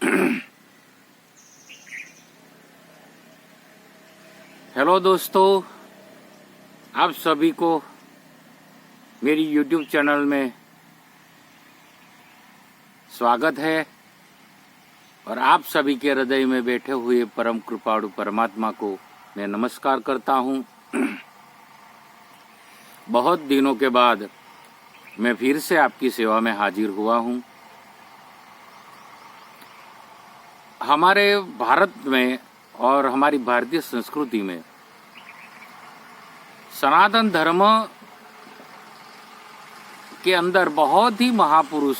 Hello दोस्तों, आप सभी को मेरी YouTube चैनल में स्वागत है और आप सभी के हृदय में बैठे हुए परम कृपाणु परमात्मा को मैं नमस्कार करता हूं। बहुत दिनों के बाद मैं फिर से आपकी सेवा में हाजिर हुआ हूं। हमारे भारत में और हमारी भारतीय संस्कृति में सनातन धर्म के अंदर बहुत ही महापुरुष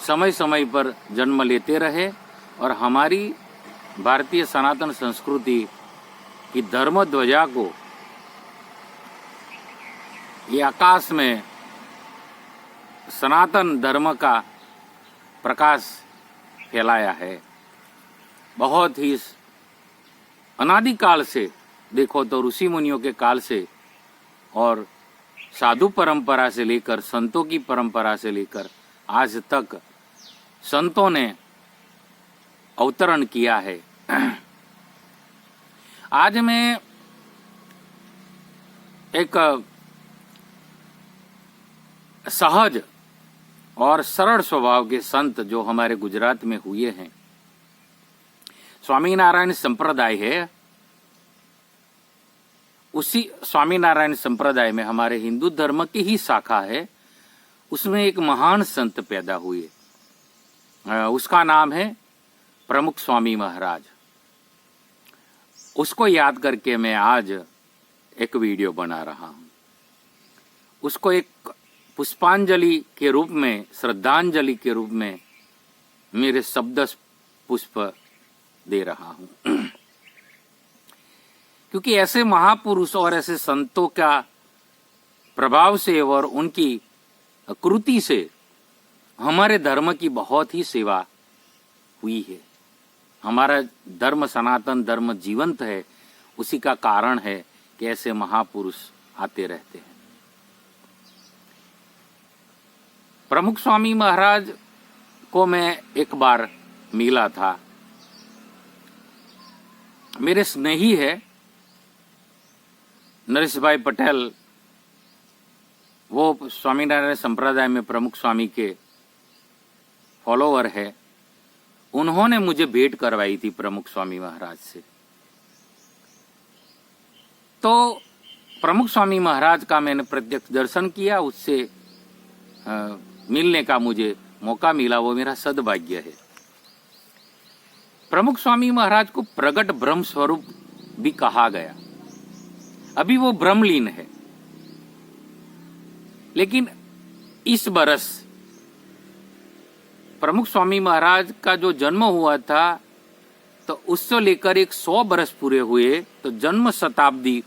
समय समय पर जन्म लेते रहे और हमारी भारतीय सनातन संस्कृति की धर्म ध्वजा को ये आकाश में सनातन धर्म का प्रकाश फैलाया है। बहुत ही अनादिकाल से देखो तो ऋषि मुनियों के काल से और साधु परंपरा से लेकर संतों की परंपरा से लेकर आज तक संतों ने अवतरण किया है। आज मैं एक सहज और सरल स्वभाव के संत जो हमारे गुजरात में हुए हैं, स्वामीनारायण संप्रदाय है। उसी स्वामीनारायण संप्रदाय में हमारे हिंदू धर्म की ही शाखा है, उसमें एक महान संत पैदा हुए। उसका नाम है प्रमुख स्वामी महाराज। उसको याद करके मैं आज एक वीडियो बना रहा हूं। उसको एक पुष्पांजलि के रूप में, श्रद्धांजलि के रूप में मेरे शब्द पुष्प दे रहा हूं। क्योंकि ऐसे महापुरुष और ऐसे संतों का प्रभाव से और उनकी कृति से हमारे धर्म की बहुत ही सेवा हुई है। हमारा धर्म, सनातन धर्म जीवंत है, उसी का कारण है कि ऐसे महापुरुष आते रहते हैं। प्रमुख स्वामी महाराज को मैं एक बार मिला था। मेरे स्नेही है नरेश भाई पटेल, वो स्वामीनारायण संप्रदाय में प्रमुख स्वामी के फॉलोवर है। उन्होंने मुझे भेंट करवाई थी प्रमुख स्वामी महाराज से। तो प्रमुख स्वामी महाराज का मैंने प्रत्यक्ष दर्शन किया, उससे मिलने का मुझे मौका मिला, वो मेरा सद्भाग्य है। प्रमुख स्वामी महाराज को प्रगट ब्रह्म स्वरूप भी कहा गया। अभी वो ब्रह्मलीन है, लेकिन इस बरस प्रमुख स्वामी महाराज का जो जन्म हुआ था, तो उससे लेकर 100 बरस पूरे हुए, तो जन्म शताब्दी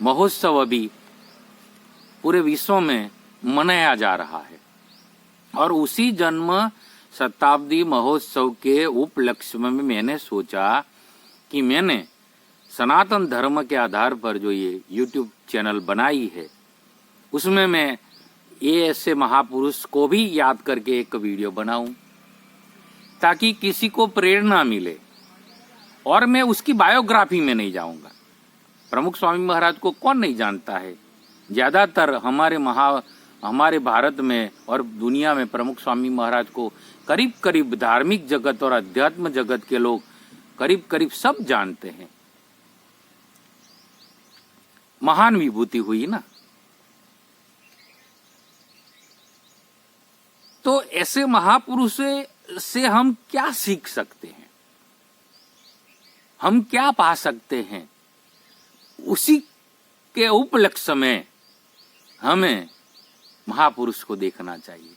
महोत्सव अभी पूरे विश्व में मनाया जा रहा है। और उसी जन्म शताब्दी महोत्सव के उपलक्ष्य में मैंने सोचा कि मैंने सनातन धर्म के आधार पर जो ये YouTube चैनल बनाई है, उसमें मैं ये ऐसे महापुरुष को भी याद करके एक वीडियो बनाऊं, ताकि किसी को प्रेरणा मिले। और मैं उसकी बायोग्राफी में नहीं जाऊंगा। प्रमुख स्वामी महाराज को कौन नहीं जानता है। ज्यादातर हमारे भारत में और दुनिया में प्रमुख स्वामी महाराज को करीब करीब धार्मिक जगत और अध्यात्म जगत के लोग करीब करीब सब जानते हैं। महान विभूति हुई ना। तो ऐसे महापुरुष से हम क्या सीख सकते हैं, हम क्या पा सकते हैं, उसी के उपलक्ष्य में हमें महापुरुष को देखना चाहिए।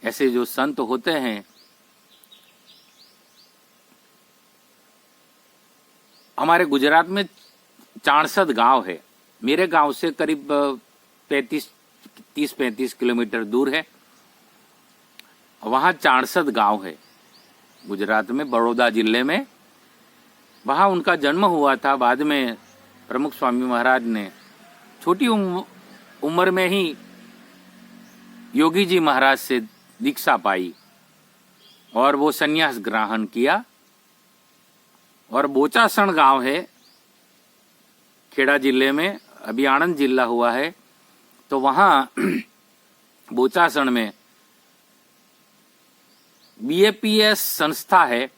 ऐसे जो संत होते हैं, हमारे गुजरात में चाणसद गांव है। मेरे गांव से करीब 30-35 किलोमीटर दूर है। वहां चाणसद गांव है गुजरात में, बड़ौदा जिले में। वहां उनका जन्म हुआ था। बाद में प्रमुख स्वामी महाराज ने छोटी उम्र में ही योगी जी महाराज से दीक्षा पाई और वो संन्यास ग्रहण किया। और बोचासण गांव है खेड़ा जिले में, अभी आणंद जिला हुआ है, तो वहां बोचासण में बीएपीएस संस्था है,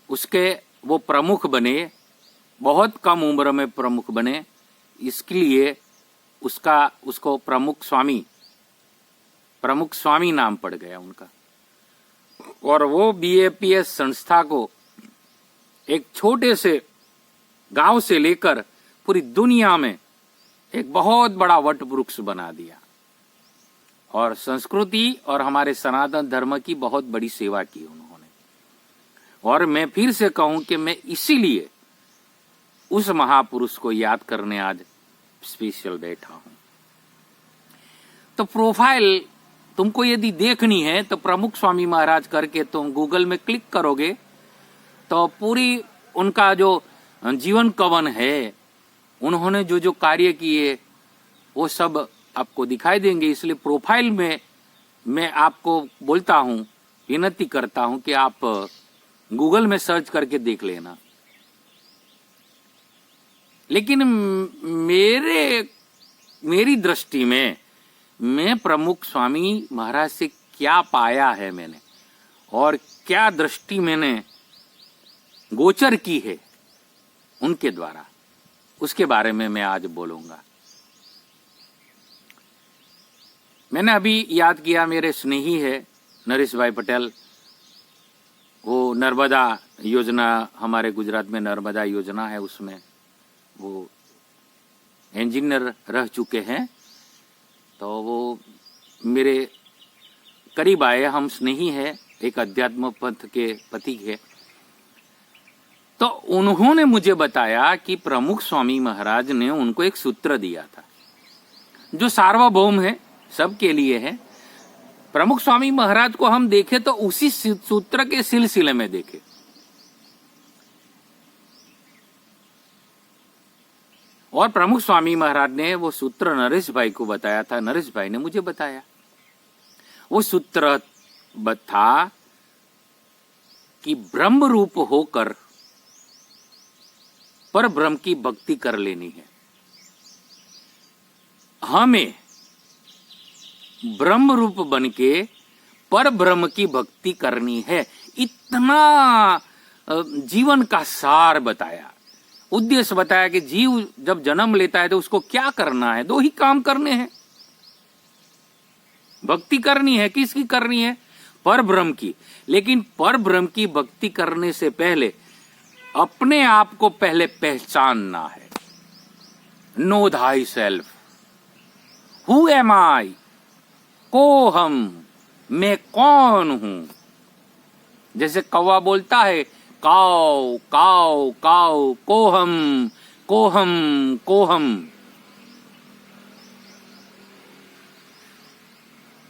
उसके वो प्रमुख बने, बहुत कम उम्र में प्रमुख बने, इसके लिए उसको प्रमुख स्वामी नाम पड़ गया उनका। और वो बीएपीएस संस्था को एक छोटे से गांव से लेकर पूरी दुनिया में एक बहुत बड़ा वट वृक्ष बना दिया और संस्कृति और हमारे सनातन धर्म की बहुत बड़ी सेवा की उन्होंने। और मैं फिर से कहूं कि मैं इसीलिए उस महापुरुष को याद करने आज स्पेशल बैठा हूं। तो प्रोफाइल तुमको यदि देखनी है तो प्रमुख स्वामी महाराज करके तुम गूगल में क्लिक करोगे तो पूरी उनका जो जीवन कवन है, उन्होंने जो जो कार्य किए वो सब आपको दिखाई देंगे। इसलिए प्रोफाइल में मैं आपको बोलता हूं, विनती करता हूं कि आप गूगल में सर्च करके देख लेना। लेकिन मेरी दृष्टि में मैं प्रमुख स्वामी महाराज से क्या पाया है मैंने और क्या दृष्टि मैंने गोचर की है उनके द्वारा, उसके बारे में मैं आज बोलूंगा। मैंने अभी याद किया, मेरे स्नेही है नरेश भाई पटेल, वो नर्मदा योजना, हमारे गुजरात में नर्मदा योजना है, उसमें वो इंजीनियर रह चुके हैं। तो वो मेरे करीब आए, हम स्नेही है, एक अध्यात्म पंथ के पथिक है। तो उन्होंने मुझे बताया कि प्रमुख स्वामी महाराज ने उनको एक सूत्र दिया था जो सार्वभौम है, सबके लिए है। प्रमुख स्वामी महाराज को हम देखें तो उसी सूत्र के सिलसिले में देखें। और प्रमुख स्वामी महाराज ने वो सूत्र नरेश भाई को बताया था, नरेश भाई ने मुझे बताया। वो सूत्र था कि ब्रह्म रूप होकर पर ब्रह्म की भक्ति कर लेनी है। हमें ब्रह्म रूप बनके पर ब्रह्म की भक्ति करनी है। इतना जीवन का सार बताया, उद्देश्य बताया कि जीव जब जन्म लेता है तो उसको क्या करना है। दो ही काम करने हैं, भक्ति करनी है। किसकी करनी है? पर ब्रह्म की। लेकिन पर ब्रह्म की भक्ति करने से पहले अपने आप को पहले पहचानना है। Know thyself, who am I, को हम, मैं कौन हूं। जैसे कौवा बोलता है काव काव काव, कोहम कोहम कोहम।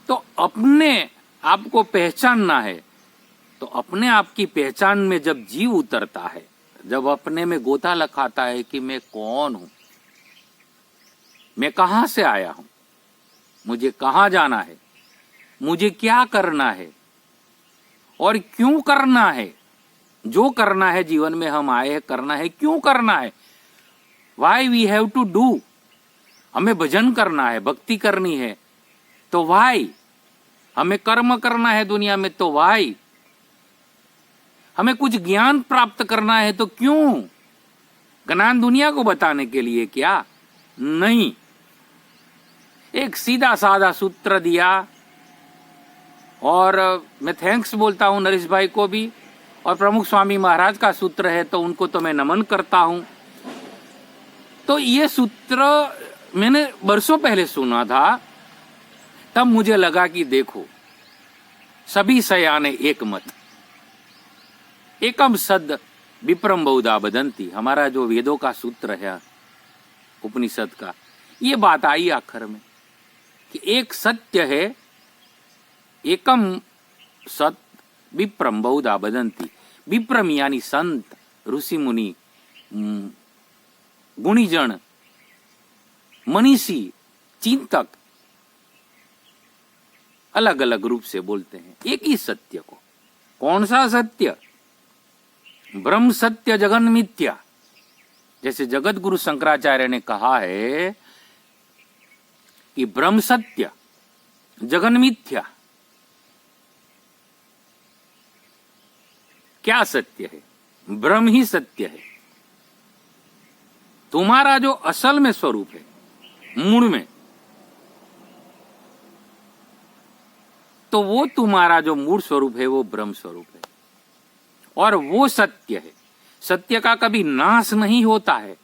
तो अपने आप को पहचानना है। तो अपने आप की पहचान में जब जीव उतरता है, जब अपने में गोता लगाता है कि मैं कौन हूं, मैं कहां से आया हूं, मुझे कहां जाना है, मुझे क्या करना है और क्यों करना है। जो करना है जीवन में हम आए हैं करना है, क्यों करना है, why we have to do. हमें भजन करना है, भक्ति करनी है तो वाई। हमें कर्म करना है दुनिया में तो वाई। हमें कुछ ज्ञान प्राप्त करना है तो क्यों। ज्ञान दुनिया को बताने के लिए क्या? नहीं। एक सीधा साधा सूत्र दिया और मैं थैंक्स बोलता हूं नरेश भाई को भी। और प्रमुख स्वामी महाराज का सूत्र है तो उनको तो मैं नमन करता हूं। तो ये सूत्र मैंने बरसों पहले सुना था, तब मुझे लगा कि देखो सभी सयाने एक मत, एकम सद विप्रम बहुधा वदंती। हमारा जो वेदों का सूत्र है उपनिषद का, ये बात आई आखिर में कि एक सत्य है, एकम सत विप्रम बहुधा वदंती। विप्रम यानी संत, ऋषि मुनि, गुणीजन, मनीषी, चिंतक, अलग अलग रूप से बोलते हैं एक ही सत्य को। कौन सा सत्य? ब्रह्म सत्य जगन मिथ्या। जैसे जगत गुरु शंकराचार्य ने कहा है कि ब्रह्म सत्य जगन मिथ्या। क्या सत्य है? ब्रह्म ही सत्य है। तुम्हारा जो असल में स्वरूप है, मूल में, तो वो तुम्हारा जो मूल स्वरूप है वो ब्रह्म स्वरूप है और वो सत्य है। सत्य का कभी नाश नहीं होता है।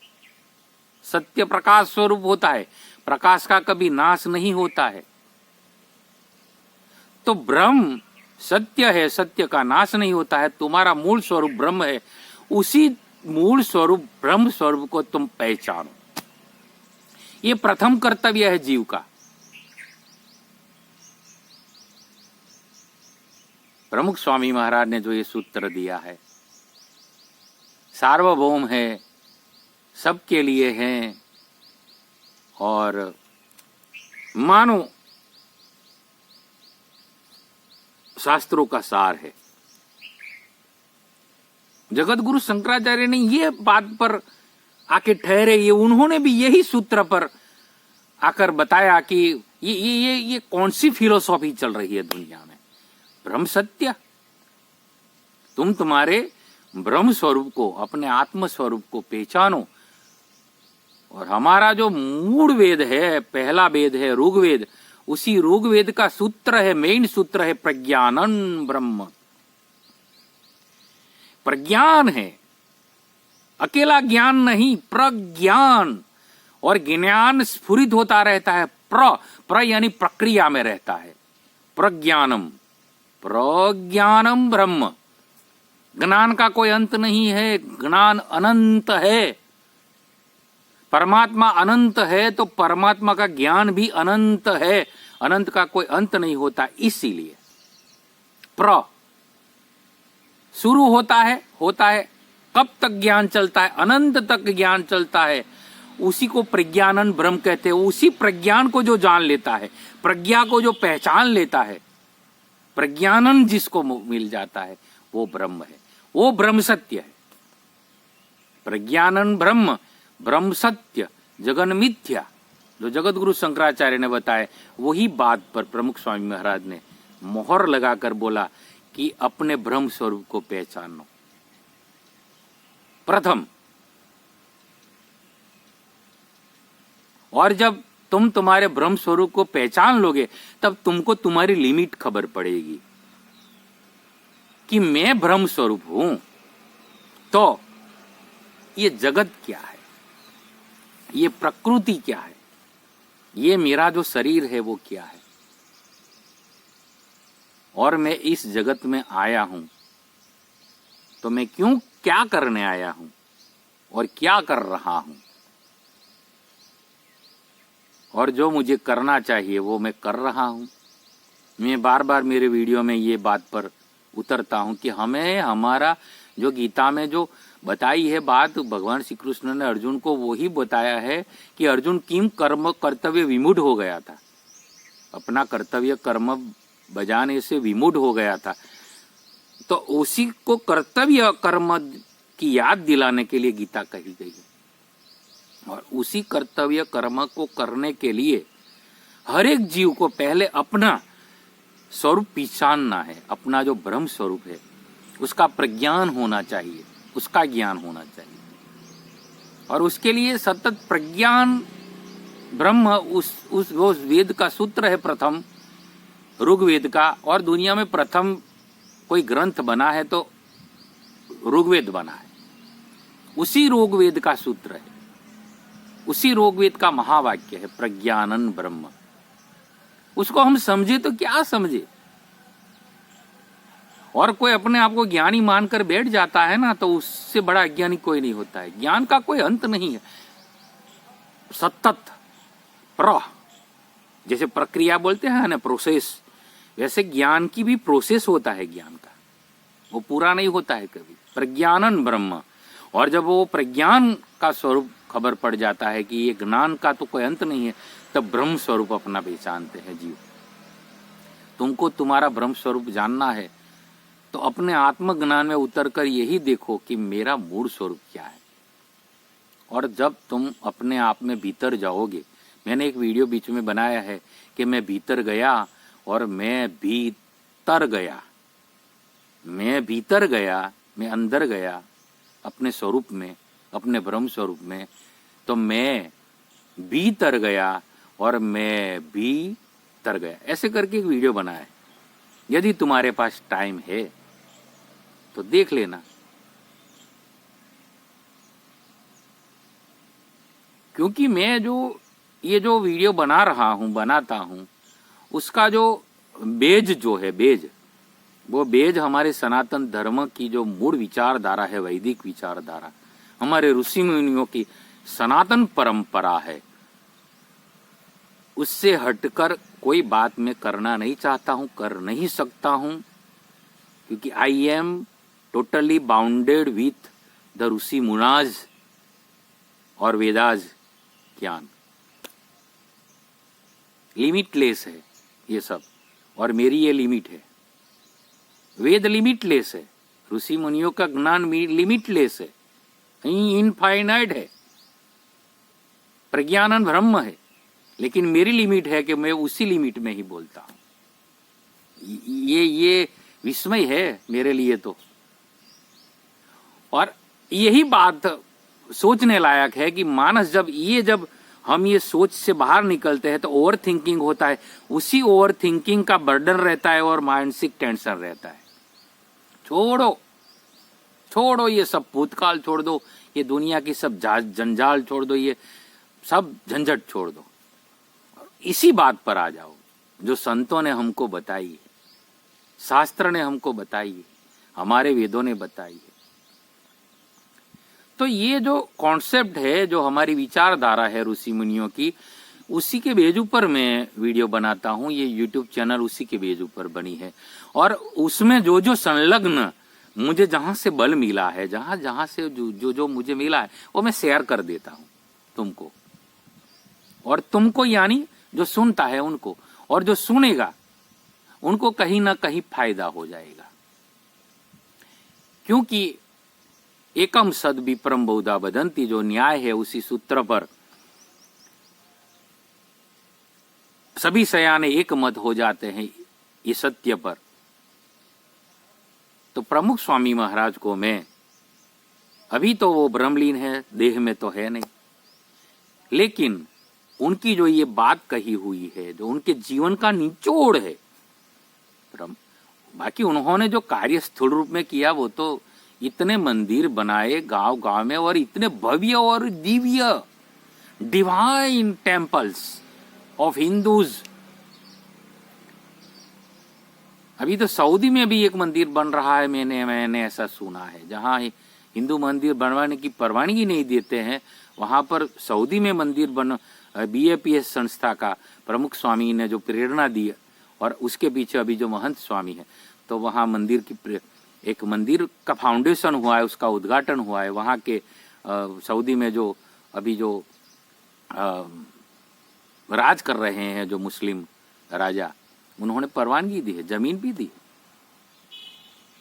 सत्य प्रकाश स्वरूप होता है, प्रकाश का कभी नाश नहीं होता है। तो ब्रह्म सत्य है, सत्य का नाश नहीं होता है। तुम्हारा मूल स्वरूप ब्रह्म है, उसी मूल स्वरूप ब्रह्म स्वरूप को तुम पहचानो। ये प्रथम कर्तव्य है जीव का। प्रमुख स्वामी महाराज ने जो ये सूत्र दिया है, सार्वभौम है, सबके लिए है और मानो शास्त्रों का सार है। जगत गुरु शंकराचार्य ने ये बात पर आके ठहरे, ये उन्होंने भी यही सूत्र पर आकर बताया कि ये कौन सी फिलोसॉफी चल रही है दुनिया में। ब्रह्म सत्य, तुम तुम्हारे ब्रह्म स्वरूप को, अपने आत्म स्वरूप को पहचानो। और हमारा जो मूल वेद है, पहला वेद है ऋग्वेद, उसी ऋग्वेद का सूत्र है, मेन सूत्र है प्रज्ञानन ब्रह्म। प्रज्ञान है, अकेला ज्ञान नहीं, प्रज्ञान। और ज्ञान स्फुरित होता रहता है, प्र यानी प्रक्रिया में रहता है। प्रज्ञानम, प्रज्ञानम ब्रह्म। ज्ञान का कोई अंत नहीं है, ज्ञान अनंत है। परमात्मा अनंत है तो परमात्मा का ज्ञान भी अनंत है, अनंत का कोई अंत नहीं होता। इसीलिए प्र शुरू होता है कब तक ज्ञान चलता है? अनंत तक ज्ञान चलता है। उसी को प्रज्ञानन ब्रह्म कहते हैं। उसी प्रज्ञान को जो जान लेता है, प्रज्ञा को जो पहचान लेता है, प्रज्ञानन जिसको मिल जाता है, वो ब्रह्म है, वो ब्रह्म सत्य है। प्रज्ञानन ब्रह्म, ब्रह्म सत्य जगन मिथ्या, जो जगत गुरु शंकराचार्य ने बताया, वही बात पर प्रमुख स्वामी महाराज ने मोहर लगाकर बोला कि अपने ब्रह्म स्वरूप को पहचानो। प्रथम, और जब तुम तुम्हारे ब्रह्म स्वरूप को पहचान लोगे तब तुमको तुम्हारी लिमिट खबर पड़ेगी कि मैं ब्रह्म स्वरूप हूं। तो ये जगत क्या है, ये प्रकृति क्या है, ये मेरा जो शरीर है वो क्या है, और मैं इस जगत में आया हूं तो मैं क्यों, क्या करने आया हूं और क्या कर रहा हूं, और जो मुझे करना चाहिए वो मैं कर रहा हूं। मैं बार बार मेरे वीडियो में ये बात पर उतरता हूं कि हमें हमारा जो गीता में जो बताई है बात, भगवान श्री कृष्ण ने अर्जुन को वही बताया है कि अर्जुन किम कर्म कर्तव्य विमूढ़ हो गया था, अपना कर्तव्य कर्म बजाने से विमूढ़ हो गया था। तो उसी को कर्तव्य कर्म की याद दिलाने के लिए गीता कही गई है। और उसी कर्तव्य कर्म को करने के लिए हर एक जीव को पहले अपना स्वरूप पहचानना है। अपना जो ब्रह्म स्वरूप है उसका प्रज्ञान होना चाहिए, उसका ज्ञान होना चाहिए। और उसके लिए सतत प्रज्ञान ब्रह्म उस वेद का सूत्र है प्रथम, ऋग्वेद का। और दुनिया में प्रथम कोई ग्रंथ बना है तो ऋग्वेद बना है, उसी ऋग्वेद का सूत्र है, उसी ऋग्वेद का महावाक्य है प्रज्ञानन ब्रह्म। उसको हम समझे तो क्या समझे, और कोई अपने आप को ज्ञानी मानकर बैठ जाता है ना, तो उससे बड़ा अज्ञानी कोई नहीं होता है। ज्ञान का कोई अंत नहीं है, सतत जैसे प्रक्रिया बोलते हैं ना, प्रोसेस, वैसे ज्ञान की भी प्रोसेस होता है। ज्ञान का वो पूरा नहीं होता है कभी। प्रज्ञानन ब्रह्म, और जब वो प्रज्ञान का स्वरूप खबर पड़ जाता है कि ये ज्ञान का तो कोई अंत नहीं है, तब ब्रह्म स्वरूप अपना पहचानते हैं जीव। तुमको तुम्हारा ब्रह्म स्वरूप जानना है तो अपने आत्मज्ञान में उतरकर यही देखो कि मेरा मूल स्वरूप क्या है। और जब तुम अपने आप में भीतर जाओगे, मैंने एक वीडियो बीच में बनाया है कि मैं भीतर गया और मैं भीतर गया, मैं भीतर गया, मैं अंदर गया अपने स्वरूप में, अपने ब्रह्म स्वरूप में, तो मैं भीतर गया और मैं भीतर गया, ऐसे करके एक वीडियो बनाया है। यदि तुम्हारे पास टाइम है तो देख लेना। क्योंकि मैं ये जो वीडियो बनाता हूं उसका जो बेज जो है, वो बेज हमारे सनातन धर्म की जो मूल विचारधारा है, वैदिक विचारधारा, हमारे ऋषि मुनियों की सनातन परंपरा है, उससे हटकर कोई बात मैं करना नहीं चाहता हूं, कर नहीं सकता हूं, क्योंकि I am totally bounded with the ऋषि मुनाज और वेदाज ज्ञान। लिमिटलेस है ये सब, और मेरी ये लिमिट है। वेद लिमिटलेस है, ऋषि मुनियों का ज्ञान लिमिटलेस है, इनफाइनाइट है, प्रज्ञानन ब्रह्म है, लेकिन मेरी लिमिट है कि मैं उसी लिमिट में ही बोलता हूं। ये विस्मय है मेरे लिए तो। और यही बात सोचने लायक है कि मानस जब हम ये सोच से बाहर निकलते हैं तो ओवर थिंकिंग होता है, उसी ओवर थिंकिंग का बर्डन रहता है और मानसिक टेंशन रहता है। छोड़ो ये सब भूतकाल छोड़ दो, ये दुनिया की सब जंजाल छोड़ दो, ये सब झंझट छोड़ दो, इसी बात पर आ जाओ जो संतों ने हमको बताई है, शास्त्र ने हमको बताई है, हमारे वेदों ने बताई है। तो ये जो कॉन्सेप्ट है, जो हमारी विचारधारा है ऋषि मुनियों की, उसी के बेज पर मैं वीडियो बनाता हूं। ये यूट्यूब चैनल उसी के बेज पर बनी है, और उसमें जो संलग्न मुझे जहां से बल मिला है, जहां से जो मुझे मिला है, वो मैं शेयर कर देता हूं तुमको, और तुमको यानी जो सुनता है उनको, और जो सुनेगा उनको कहीं ना कहीं फायदा हो जाएगा। क्योंकि एकम सद विप्रम बहुधा वदंती, जो न्याय है उसी सूत्र पर सभी सयाने एक मत हो जाते हैं इस सत्य पर। तो प्रमुख स्वामी महाराज को मैं, अभी तो वो ब्रह्मलीन है, देह में तो है नहीं, लेकिन उनकी जो ये बात कही हुई है, जो उनके जीवन का निचोड़ है, बाकी उन्होंने जो कार्य स्थूल रूप में किया वो तो इतने मंदिर बनाए गांव गांव में, और इतने भव्य और Divya divine temples of Hindus. अभी तो सऊदी में भी एक मंदिर बन रहा है, मैंने ऐसा सुना है, जहां हिंदू मंदिर बनवाने की परवानगी नहीं देते हैं, वहां पर सऊदी में मंदिर बन, BAPS संस्था का प्रमुख स्वामी ने जो प्रेरणा दी, और उसके पीछे अभी जो महंत स्वामी है, तो वहां एक मंदिर का फाउंडेशन हुआ है, उसका उद्घाटन हुआ है। वहां के सऊदी में जो अभी जो राज कर रहे हैं जो मुस्लिम राजा, उन्होंने परवानगी दी है, जमीन भी दी।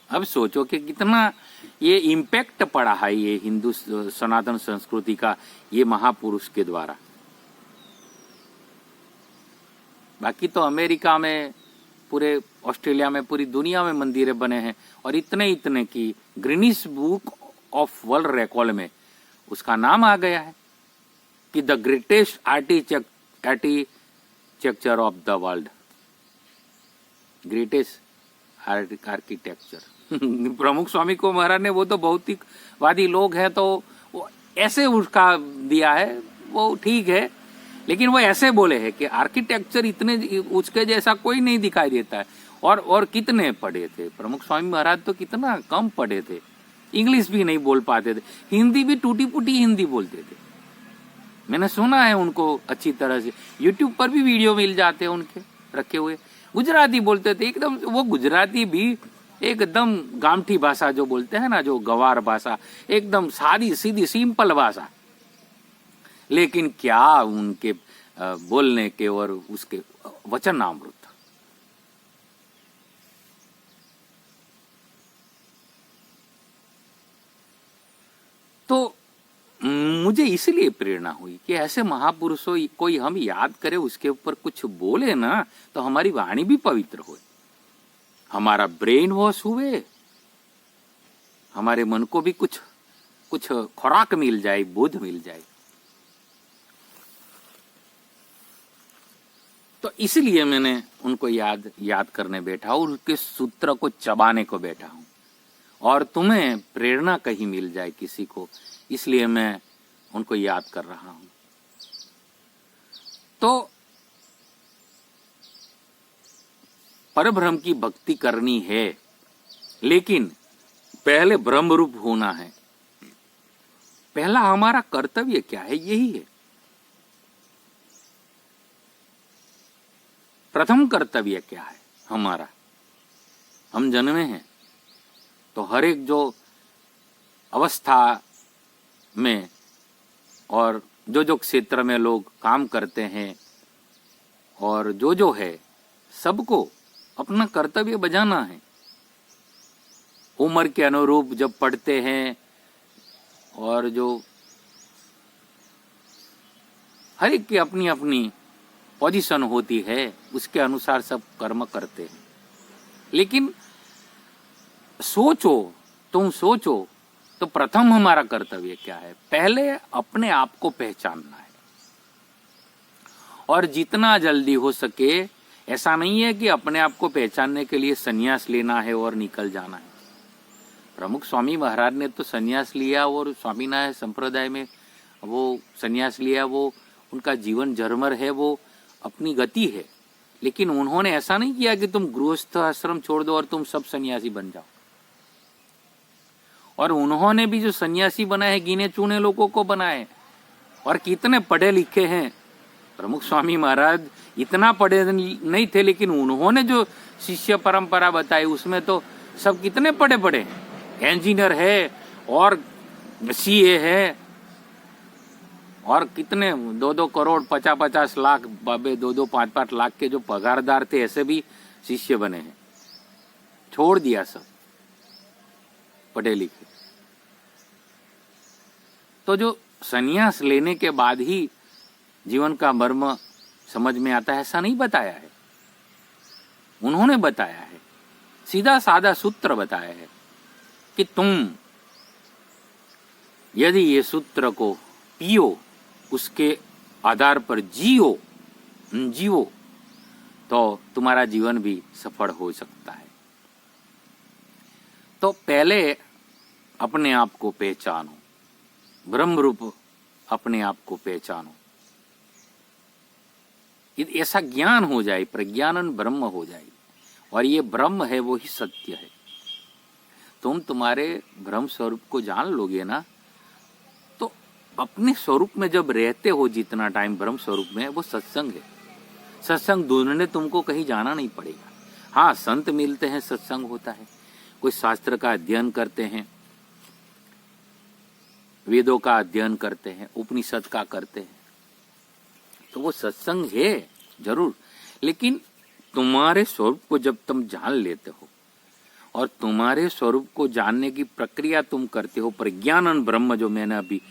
अब सोचो कि कितना ये इम्पैक्ट पड़ा है ये हिंदू सनातन संस्कृति का, ये महापुरुष के द्वारा। बाकी तो अमेरिका में, पूरे ऑस्ट्रेलिया में, पूरी दुनिया में मंदिरें बने हैं, और इतने की Guinness book of world record में उसका नाम आ गया है कि the greatest architecture of the world, greatest architecture. प्रमुख स्वामी को महाराज ने, वो तो भौतिकवादी लोग हैं, तो वो ऐसे उसका दिया है, वो ठीक है, लेकिन वो ऐसे बोले हैं कि आर्किटेक्चर इतने उसके जैसा कोई नहीं दिखाई देता है। और कितने पढ़े थे प्रमुख स्वामी महाराज, तो कितना कम पढ़े थे, इंग्लिश भी नहीं बोल पाते थे, हिंदी भी टूटी फूटी हिंदी बोलते थे। मैंने सुना है उनको अच्छी तरह से, यूट्यूब पर भी वीडियो मिल जाते हैं उनके रखे हुए। गुजराती बोलते थे एकदम, वो गुजराती भी एकदम गामठी भाषा जो बोलते हैं ना, जो गवार भाषा, एकदम सादी सीधी सिंपल भाषा, लेकिन क्या उनके बोलने के और उसके वचनामृत। मुझे इसलिए प्रेरणा हुई कि ऐसे महापुरुषों कोई हम याद करे, उसके ऊपर कुछ बोले ना, तो हमारी वाणी भी पवित्र हो, हमारा ब्रेन वॉश हुए, हमारे मन को भी कुछ खुराक मिल जाए, बोध मिल जाए। तो इसलिए मैंने उनको याद करने बैठा और उनके सूत्र को चबाने को बैठा हूं। और तुम्हें प्रेरणा कहीं मिल जाए किसी को, इसलिए मैं उनको याद कर रहा हूं। तो परब्रह्म की भक्ति करनी है, लेकिन पहले ब्रह्म रूप होना है। पहला हमारा कर्तव्य क्या है? यही है। प्रथम कर्तव्य क्या है हमारा? हम जन्मे हैं तो हर एक जो अवस्था में और जो क्षेत्र में लोग काम करते हैं और जो है, सबको अपना कर्तव्य बजाना है। उम्र के अनुरूप जब पढ़ते हैं और जो हर एक की अपनी अपनी पोजीशन होती है, उसके अनुसार सब कर्म करते हैं। लेकिन तुम सोचो तो प्रथम हमारा कर्तव्य क्या है? पहले अपने आप को पहचानना है। और जितना जल्दी हो सके, ऐसा नहीं है कि अपने आप को पहचानने के लिए संन्यास लेना है और निकल जाना है। प्रमुख स्वामी महाराज ने तो संन्यास लिया और स्वामीनारायण संप्रदाय में वो संन्यास लिया, वो उनका जीवन जर्मर है, वो अपनी गति है। लेकिन उन्होंने ऐसा नहीं किया कि तुम गृहस्थ आश्रम छोड़ दो और तुम सब सन्यासी बन जाओ। और उन्होंने भी जो सन्यासी बनाए, गिने चुने लोगों को बनाए। और कितने पढ़े लिखे हैं प्रमुख स्वामी महाराज, इतना पढ़े नहीं थे, लेकिन उन्होंने जो शिष्य परंपरा बताई उसमें तो सब कितने पढ़े पढ़े, इंजीनियर है और सीए है, और कितने 2-2 करोड़ 50-50 लाख, 2-5 लाख के जो पगारदार थे, ऐसे भी शिष्य बने हैं। छोड़ दिया सब पढ़े लिखे। तो जो संन्यास लेने के बाद ही जीवन का मर्म समझ में आता है, ऐसा नहीं बताया है। उन्होंने बताया है, सीधा साधा सूत्र बताया है कि तुम यदि ये सूत्र को पियो, उसके आधार पर जियो तो तुम्हारा जीवन भी सफल हो सकता है। तो पहले अपने आप को पहचानो, ब्रह्म रूप अपने आप को पहचानो। ऐसा ज्ञान हो जाए, प्रज्ञानन ब्रह्म हो जाए, और ये ब्रह्म है वो ही सत्य है। तुम तुम्हारे ब्रह्म स्वरूप को जान लोगे ना, तो अपने स्वरूप में जब रहते हो जितना टाइम ब्रह्म स्वरूप में, वो सत्संग है। सत्संग ढूंढने तुमको कहीं जाना नहीं पड़ेगा। हाँ, संत मिलते हैं, सत्संग होता है, कोई शास्त्र का अध्ययन करते हैं, वेदों का अध्ययन करते हैं, उपनिषद का करते हैं, तो वो सत्संग है जरूर। लेकिन तुम्हारे स्वरूप को जब तुम जान लेते हो और तुम्हारे स्वरूप को जानने की प्रक्रिया तुम करते हो, प्रज्ञानन ब्रह्म, जो मैंने अभी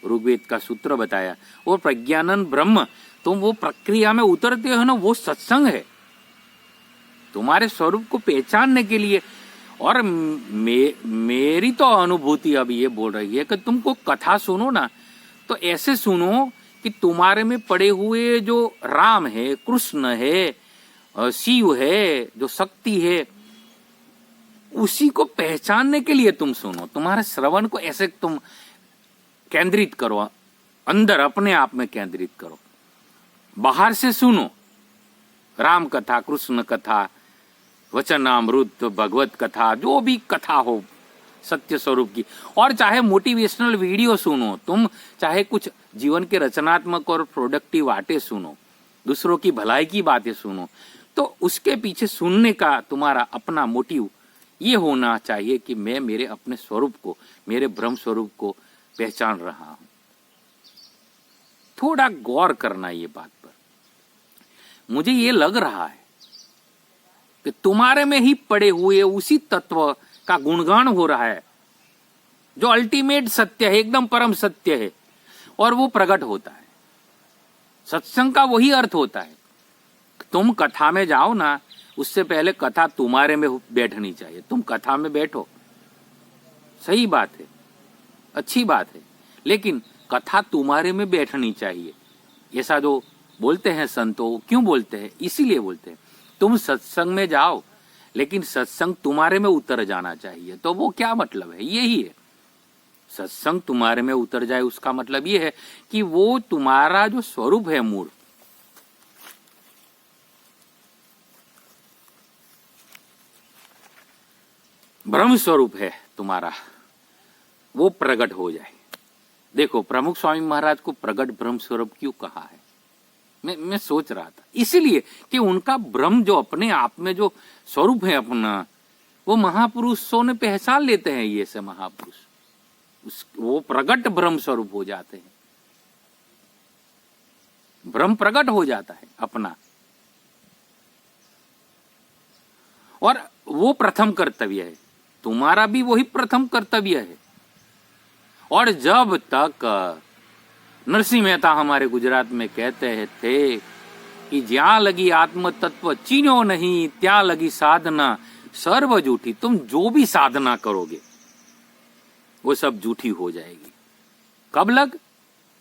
ऋग्वेद का सूत्र बताया, वो प्रज्ञानन ब्रह्म, तुम वो प्रक्रिया में उतरते हो ना, वो सत्संग है तुम्हारे स्वरूप को पहचानने के लिए। और मेरी तो अनुभूति अभी ये बोल रही है कि तुमको कथा सुनो ना, तो ऐसे सुनो कि तुम्हारे में पड़े हुए जो राम है, कृष्ण है, शिव है, जो शक्ति है, उसी को पहचानने के लिए तुम सुनो। तुम्हारे श्रवण को ऐसे तुम केंद्रित करो, अंदर अपने आप में केंद्रित करो। बाहर से सुनो राम कथा, कृष्ण कथा, वचनामृत, भगवत कथा, जो भी कथा हो सत्य स्वरूप की, और चाहे मोटिवेशनल वीडियो सुनो तुम, चाहे कुछ जीवन के रचनात्मक और प्रोडक्टिव बातें सुनो, दूसरों की भलाई की बातें सुनो, तो उसके पीछे सुनने का तुम्हारा अपना मोटिव ये होना चाहिए कि मैं मेरे अपने स्वरूप को, मेरे ब्रह्म स्वरूप को पहचान रहा हूं। थोड़ा गौर करना ये बात पर। मुझे ये लग रहा है कि तुम्हारे में ही पड़े हुए उसी तत्व का गुणगान हो रहा है, जो अल्टीमेट सत्य है, एकदम परम सत्य है। और वो प्रकट होता है। सत्संग का वही अर्थ होता है। तुम कथा में जाओ ना, उससे पहले कथा तुम्हारे में बैठनी चाहिए। तुम कथा में बैठो, सही बात है, अच्छी बात है, लेकिन कथा तुम्हारे में बैठनी चाहिए। ऐसा जो बोलते हैं संतो, क्यों बोलते हैं? इसीलिए बोलते हैं तुम सत्संग में जाओ, लेकिन सत्संग तुम्हारे में उतर जाना चाहिए। तो वो क्या मतलब है? यही है, सत्संग तुम्हारे में उतर जाए, उसका मतलब ये है कि वो तुम्हारा जो स्वरूप है, मूल, ब्रह्म स्वरूप है तुम्हारा, वो प्रकट हो जाए। देखो, प्रमुख स्वामी महाराज को प्रकट ब्रह्म स्वरूप क्यों कहा है? मैं सोच रहा था, इसीलिए कि उनका ब्रह्म जो अपने आप में जो स्वरूप है अपना, वो महापुरुषों ने पहचान लेते हैं। ये से महापुरुष वो प्रकट ब्रह्म स्वरूप हो जाते हैं, ब्रह्म प्रकट हो जाता है अपना। और वो प्रथम कर्तव्य है, तुम्हारा भी वही प्रथम कर्तव्य है। और जब तक नरसिंह मेहता हमारे गुजरात में कहते थे कि ज्યાં लगी आत्म तत्व चीन्यो नहीं, ત્યાં लगी साधना सर्व झूठी। तुम जो भी साधना करोगे वो सब झूठी हो जाएगी। कब लग?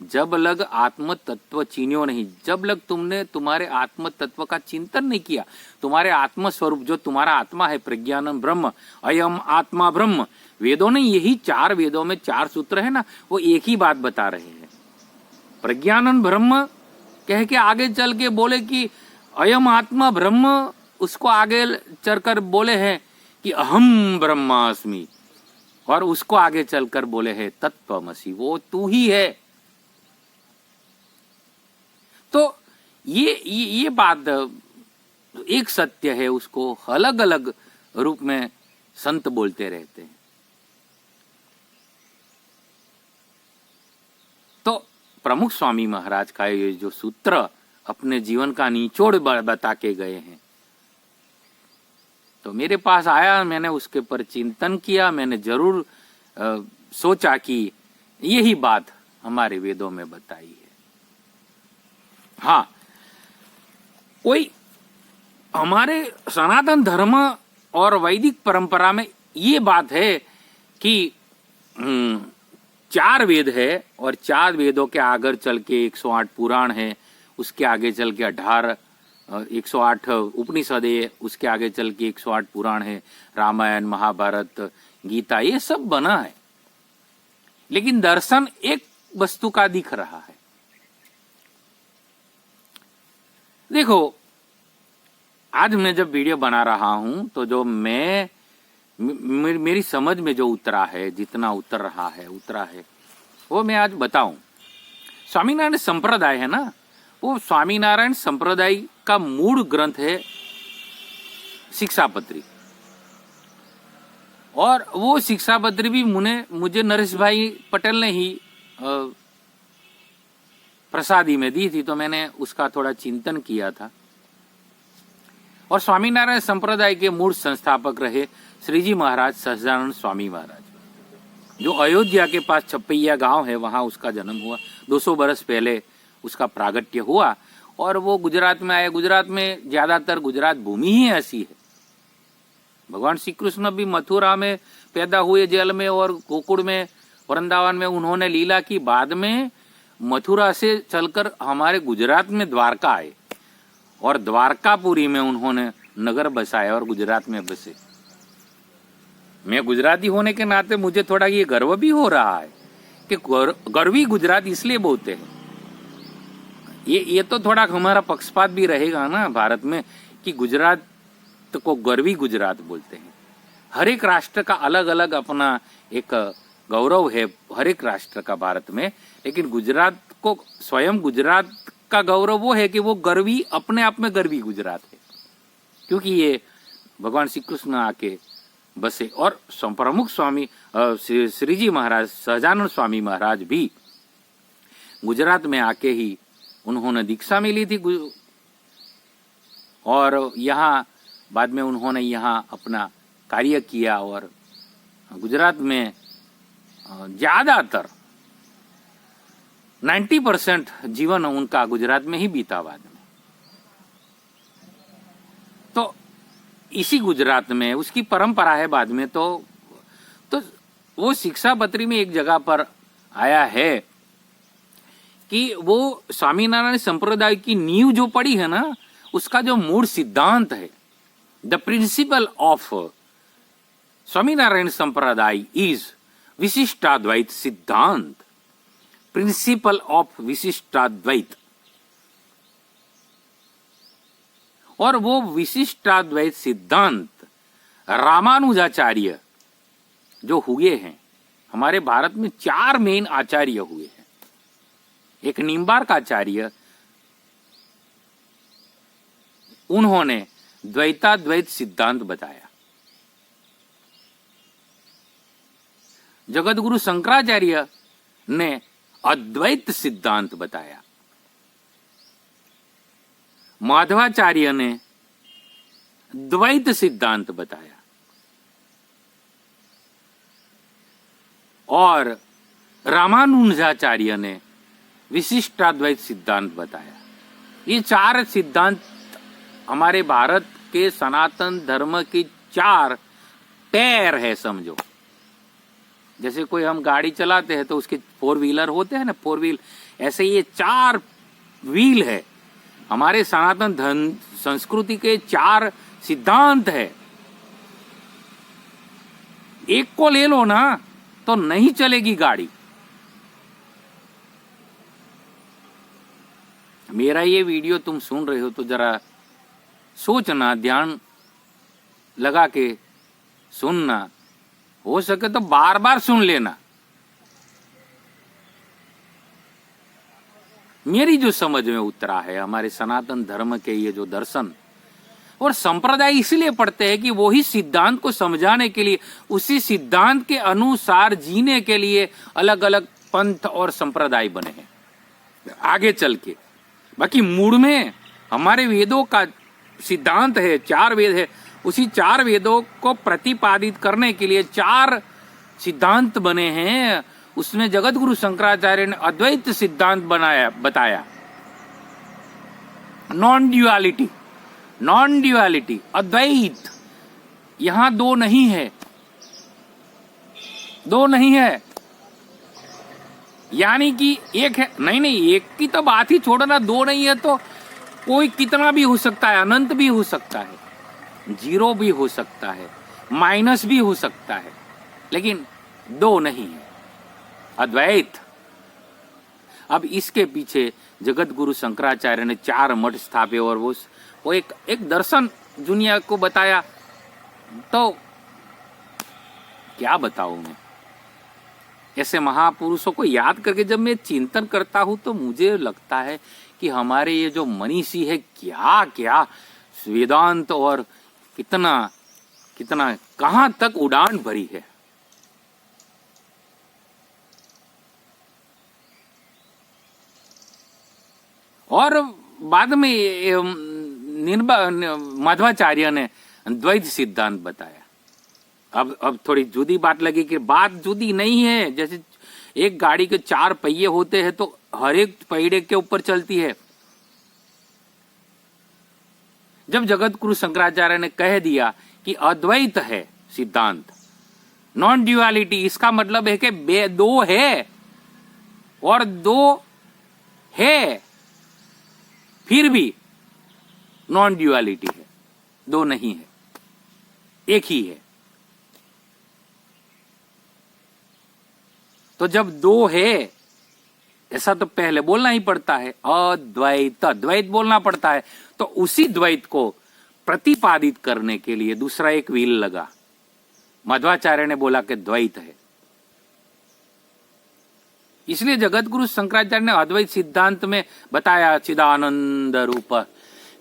जब लग आत्म तत्व चीन्यो नहीं, जब लग तुमने तुम्हारे आत्म तत्व का चिंतन नहीं किया, तुम्हारे आत्म स्वरूप जो तुम्हारा आत्मा है, प्रज्ञानम ब्रह्म, अयम आत्मा ब्रह्म। वेदों ने यही 4 वेदों में 4 सूत्र है ना, वो एक ही बात बता रहे हैं। प्रज्ञानन ब्रह्म कह के आगे चल के बोले कि अयम आत्मा ब्रह्म, उसको आगे चलकर बोले हैं कि अहम ब्रह्मास्मि, और उसको आगे चलकर बोले हैं तत्त्वमसि, वो तू ही है। तो ये बात एक सत्य है, उसको अलग अलग रूप में संत बोलते रहते हैं। तो प्रमुख स्वामी महाराज का ये जो सूत्र अपने जीवन का निचोड़ बता के गए हैं, तो मेरे पास आया, मैंने उसके पर चिंतन किया, मैंने जरूर सोचा कि यही बात हमारे वेदों में बताई है। हाँ, कोई हमारे सनातन धर्म और वैदिक परंपरा में ये बात है कि 4 वेद है, और 4 वेदों के आगे चल के 108 पुराण है, उसके आगे चल के 108 उपनिषद है, उसके आगे चल के 108 पुराण है, रामायण, महाभारत, गीता, ये सब बना है। लेकिन दर्शन एक वस्तु का दिख रहा है। देखो, आज मैं जब वीडियो बना रहा हूं तो जो मेरी समझ में जो उतरा है, जितना उतरा है वो मैं आज बताऊं। स्वामीनारायण संप्रदाय है ना, वो स्वामीनारायण संप्रदाय का मूल ग्रंथ है शिक्षापत्री, और वो शिक्षापत्री भी मुझे नरेश भाई पटेल ने ही प्रसादी में दी थी, तो मैंने उसका थोड़ा चिंतन किया था। और स्वामीनारायण संप्रदाय के मूल संस्थापक रहे श्रीजी महाराज सहजानंद स्वामी महाराज, जो अयोध्या के पास छपैया गांव है, वहां उसका जन्म हुआ। 200 बरस पहले उसका प्रागट्य हुआ, और वो गुजरात में आए। गुजरात में ज्यादातर गुजरात भूमि ही ऐसी है। भगवान श्री कृष्ण भी मथुरा में पैदा हुए, जेल में, और गोकुल में, वृंदावन में उन्होंने लीला की। बाद में मथुरा से चलकर हमारे गुजरात में द्वारका आए, और द्वारकापुरी में उन्होंने नगर बसाया और गुजरात में बसे। मैं गुजराती होने के नाते मुझे थोड़ा ये गर्व भी हो रहा है कि गर्वी गुजरात इसलिए बोलते हैं। ये तो थोड़ा हमारा पक्षपात भी रहेगा ना भारत में, कि गुजरात को गर्वी गुजरात बोलते हैं। हर एक राष्ट्र का अलग अलग अपना एक गौरव है, हर एक राष्ट्र का भारत में। लेकिन गुजरात को, स्वयं गुजरात का गौरव वो है कि वो गर्वी, अपने आप में गर्वी गुजरात है, क्योंकि ये भगवान श्री कृष्ण आके बसे। और प्रमुख स्वामी श्रीजी महाराज सहजानंद स्वामी महाराज भी गुजरात में आके ही उन्होंने दीक्षा मिली थी, और यहाँ बाद में उन्होंने यहाँ अपना कार्य किया। और गुजरात में ज्यादातर 90% जीवन उनका गुजरात में ही बीता बाद में। तो इसी गुजरात में उसकी परंपरा है बाद में। तो वो शिक्षापत्री में एक जगह पर आया है कि वो स्वामीनारायण संप्रदाय की नींव जो पड़ी है ना, उसका जो मूल सिद्धांत है, द प्रिंसिपल ऑफ स्वामीनारायण संप्रदाय इज विशिष्टाद्वैत सिद्धांत, प्रिंसिपल ऑफ विशिष्टाद्वैत। और वो विशिष्टाद्वैत सिद्धांत रामानुजाचार्य जो हुए हैं, हमारे भारत में 4 मेन आचार्य हुए हैं। एक निम्बार्क आचार्य, उन्होंने द्वैताद्वैत सिद्धांत बताया। जगतगुरु शंकराचार्य ने अद्वैत सिद्धांत बताया। माधवाचार्य ने द्वैत सिद्धांत बताया। और रामानुजाचार्य ने विशिष्टाद्वैत सिद्धांत बताया। ये 4 सिद्धांत हमारे भारत के सनातन धर्म की 4 पैर है समझो। जैसे कोई हम गाड़ी चलाते हैं तो उसके 4 व्हीलर होते हैं ना, 4 व्हील, ऐसे ये 4 व्हील है। हमारे सनातन संस्कृति के 4 सिद्धांत है। एक को ले लो ना तो नहीं चलेगी गाड़ी। मेरा ये वीडियो तुम सुन रहे हो तो जरा सोचना, ध्यान लगा के सुनना, हो सके तो बार बार सुन लेना। मेरी जो समझ में उतरा है हमारे सनातन धर्म के ये जो दर्शन और संप्रदाय इसलिए पढ़ते हैं कि वही सिद्धांत को समझाने के लिए, उसी सिद्धांत के अनुसार जीने के लिए अलग अलग पंथ और संप्रदाय बने हैं आगे चल के। बाकी मूड में हमारे वेदों का सिद्धांत है, 4 वेद है, उसी 4 वेदों को प्रतिपादित करने के लिए 4 सिद्धांत बने हैं। उसमें जगतगुरु शंकराचार्य ने अद्वैत सिद्धांत बताया। नॉन ड्युअलिटी, अद्वैत, यहां 2 नहीं है, 2 नहीं है, यानी कि एक है। नहीं, एक की तो बात ही छोड़ना, 2 नहीं है तो कोई कितना भी हो सकता है, अनंत भी हो सकता है, 0 भी हो सकता है, माइनस भी हो सकता है, लेकिन 2 नहीं है, अद्वैत। अब इसके पीछे जगतगुरु शंकराचार्य ने 4 मठ स्थापे और वो एक दर्शन दुनिया को बताया। तो क्या बताऊं मैं, ऐसे महापुरुषों को याद करके जब मैं चिंतन करता हूं तो मुझे लगता है कि हमारे ये जो मनीषी है क्या क्या वेदांत और कितना कितना कहां तक उड़ान भरी है। और बाद में माधवाचार्य ने द्वैत सिद्धांत बताया। अब थोड़ी जुदी बात लगी कि बात जुदी नहीं है। जैसे एक गाड़ी के 4 पहिए होते हैं तो हर एक पहिए के ऊपर चलती है। जब जगतगुरु शंकराचार्य ने कह दिया कि अद्वैत है सिद्धांत, नॉन ड्युअलिटी, इसका मतलब है कि 2 है और 2 है, फिर भी नॉन ड्युअलिटी है, 2 नहीं है, एक ही है। तो जब 2 है ऐसा तो पहले बोलना ही पड़ता है, अद्वैत, द्वैत बोलना पड़ता है। तो उसी द्वैत को प्रतिपादित करने के लिए दूसरा एक व्हील लगा। मध्वाचार्य ने बोला कि द्वैत है। इसलिए जगतगुरु शंकराचार्य ने अद्वैत सिद्धांत में बताया, चिदानंद रूप,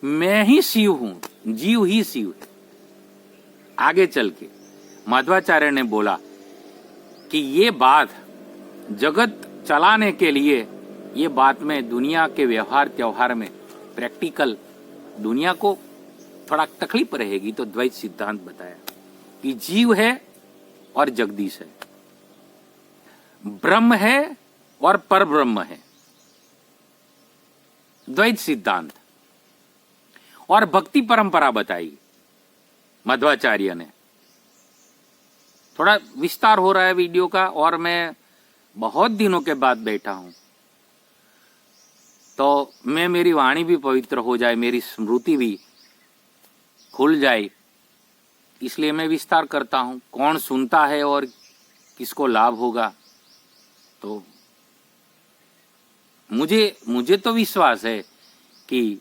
मैं ही शिव हूं, जीव ही शिव है। आगे चल के मध्वाचार्य ने बोला कि ये बात जगत चलाने के लिए, ये बात में दुनिया के व्यवहार त्योहार में प्रैक्टिकल दुनिया को थोड़ा तकलीफ रहेगी, तो द्वैत सिद्धांत बताया कि जीव है और जगदीश है, ब्रह्म है और परब्रह्म है। द्वैत सिद्धांत और भक्ति परंपरा बताई मध्वाचार्य ने। थोड़ा विस्तार हो रहा है वीडियो का और मैं बहुत दिनों के बाद बैठा हूं, तो मेरी वाणी भी पवित्र हो जाए, मेरी स्मृति भी खुल जाए, इसलिए मैं विस्तार करता हूं। कौन सुनता है और किसको लाभ होगा, तो मुझे तो विश्वास है कि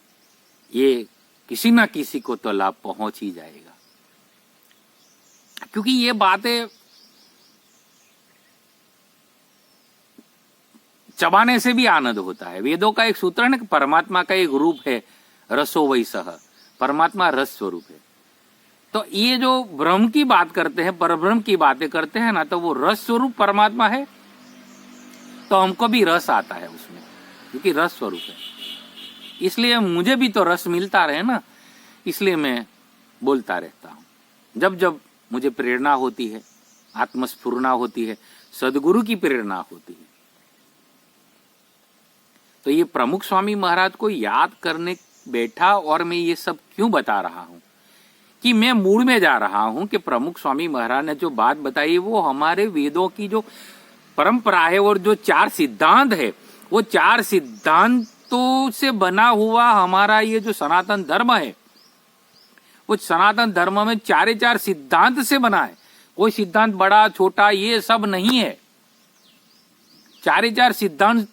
ये किसी ना किसी को तो लाभ पहुंच ही जाएगा, क्योंकि ये बातें चबाने से भी आनंद होता है। वेदों का एक सूत्र है ना कि परमात्मा का एक रूप है रसो वै सह, परमात्मा रस स्वरूप है। तो ये जो ब्रह्म की बात करते हैं, परब्रह्म की बातें करते हैं ना, तो वो रस स्वरूप परमात्मा है, तो हमको भी रस आता है उसमें, क्योंकि रस स्वरूप है। इसलिए मुझे भी तो रस मिलता रहे ना, इसलिए मैं बोलता रहता हूं। जब जब मुझे प्रेरणा होती है, आत्मस्फुरना होती है, सदगुरु की प्रेरणा होती है, तो ये प्रमुख स्वामी महाराज को याद करने बैठा। और मैं ये सब क्यों बता रहा हूं कि मैं मूड में जा रहा हूं कि प्रमुख स्वामी महाराज ने जो बात बताई वो हमारे वेदों की जो परंपरा है और जो 4 सिद्धांत है, वो 4 सिद्धांतों से बना हुआ हमारा ये जो सनातन धर्म है, वो सनातन धर्म में 4 सिद्धांत से बना है। कोई सिद्धांत बड़ा छोटा ये सब नहीं है, 4 सिद्धांतों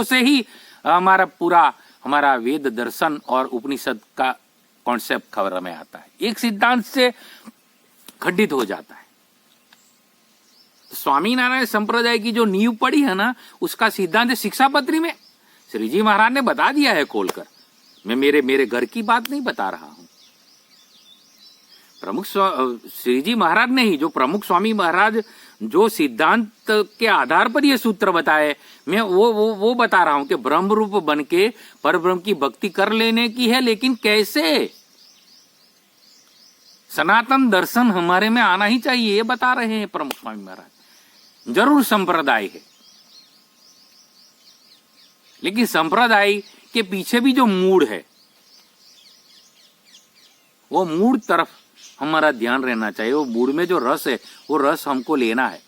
से ही हमारा वेद दर्शन और उपनिषद का कॉन्सेप्ट खबर में आता है। एक सिद्धांत से खंडित हो जाता है। स्वामीनारायण संप्रदाय की जो नींव पड़ी है ना, उसका सिद्धांत शिक्षापत्री में श्री जी महाराज ने बता दिया है खोलकर। मैं मेरे घर की बात नहीं बता रहा हूं, प्रमुख श्री जी महाराज ने ही, जो प्रमुख स्वामी महाराज जो सिद्धांत के आधार पर ये सूत्र बताए, मैं वो बता रहा हूं कि ब्रह्म रूप बन के परब्रह्म की भक्ति कर लेने की है, लेकिन कैसे? सनातन दर्शन हमारे में आना ही चाहिए, ये बता रहे हैं प्रमुख स्वामी महाराज। जरूर संप्रदाय है, लेकिन संप्रदाय के पीछे भी जो मूड है, वो मूड तरफ हमारा ध्यान रहना चाहिए। वो मूड में जो रस है, वो रस हमको लेना है।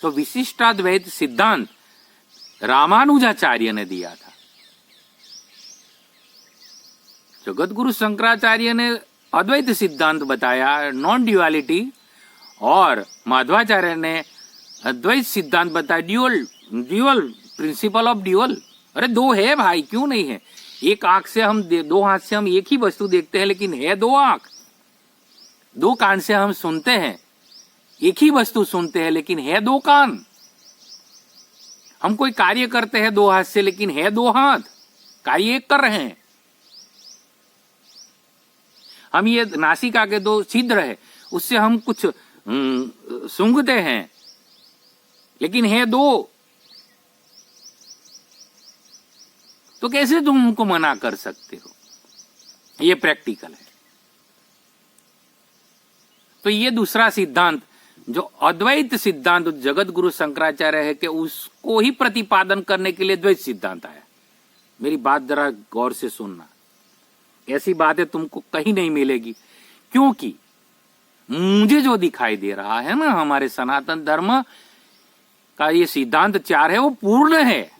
तो विशिष्टाद्वैत सिद्धांत रामानुजाचार्य ने दिया था। जगत गुरु शंकराचार्य ने अद्वैत सिद्धांत बताया, नॉन ड्युअलिटी, और माधवाचार्य ने अद्वैत सिद्धांत बताया, ड्यूअल प्रिंसिपल ऑफ ड्यूअल। अरे 2 है भाई, क्यों नहीं है? एक आंख से हम 2 हाथ से हम एक ही वस्तु देखते हैं, लेकिन है 2 आंख। 2 कान से हम सुनते हैं, एक ही वस्तु सुनते हैं, लेकिन है 2 कान। हम कोई कार्य करते हैं 2 हाथ से, लेकिन है 2 हाथ, कार्य एक कर रहे हैं। हम ये नासिका के 2 छिद्र है, उससे हम कुछ सूंघते हैं, लेकिन है 2। तो कैसे तुम उनको मना कर सकते हो? ये प्रैक्टिकल है। तो ये दूसरा सिद्धांत जो अद्वैत सिद्धांत जगत गुरु शंकराचार्य है, कि उसको ही प्रतिपादन करने के लिए द्वैत सिद्धांत आया। मेरी बात जरा गौर से सुनना, ऐसी बातें तुमको कहीं नहीं मिलेगी, क्योंकि मुझे जो दिखाई दे रहा है ना, हमारे सनातन धर्म का ये सिद्धांत 4 है, वो पूर्ण है,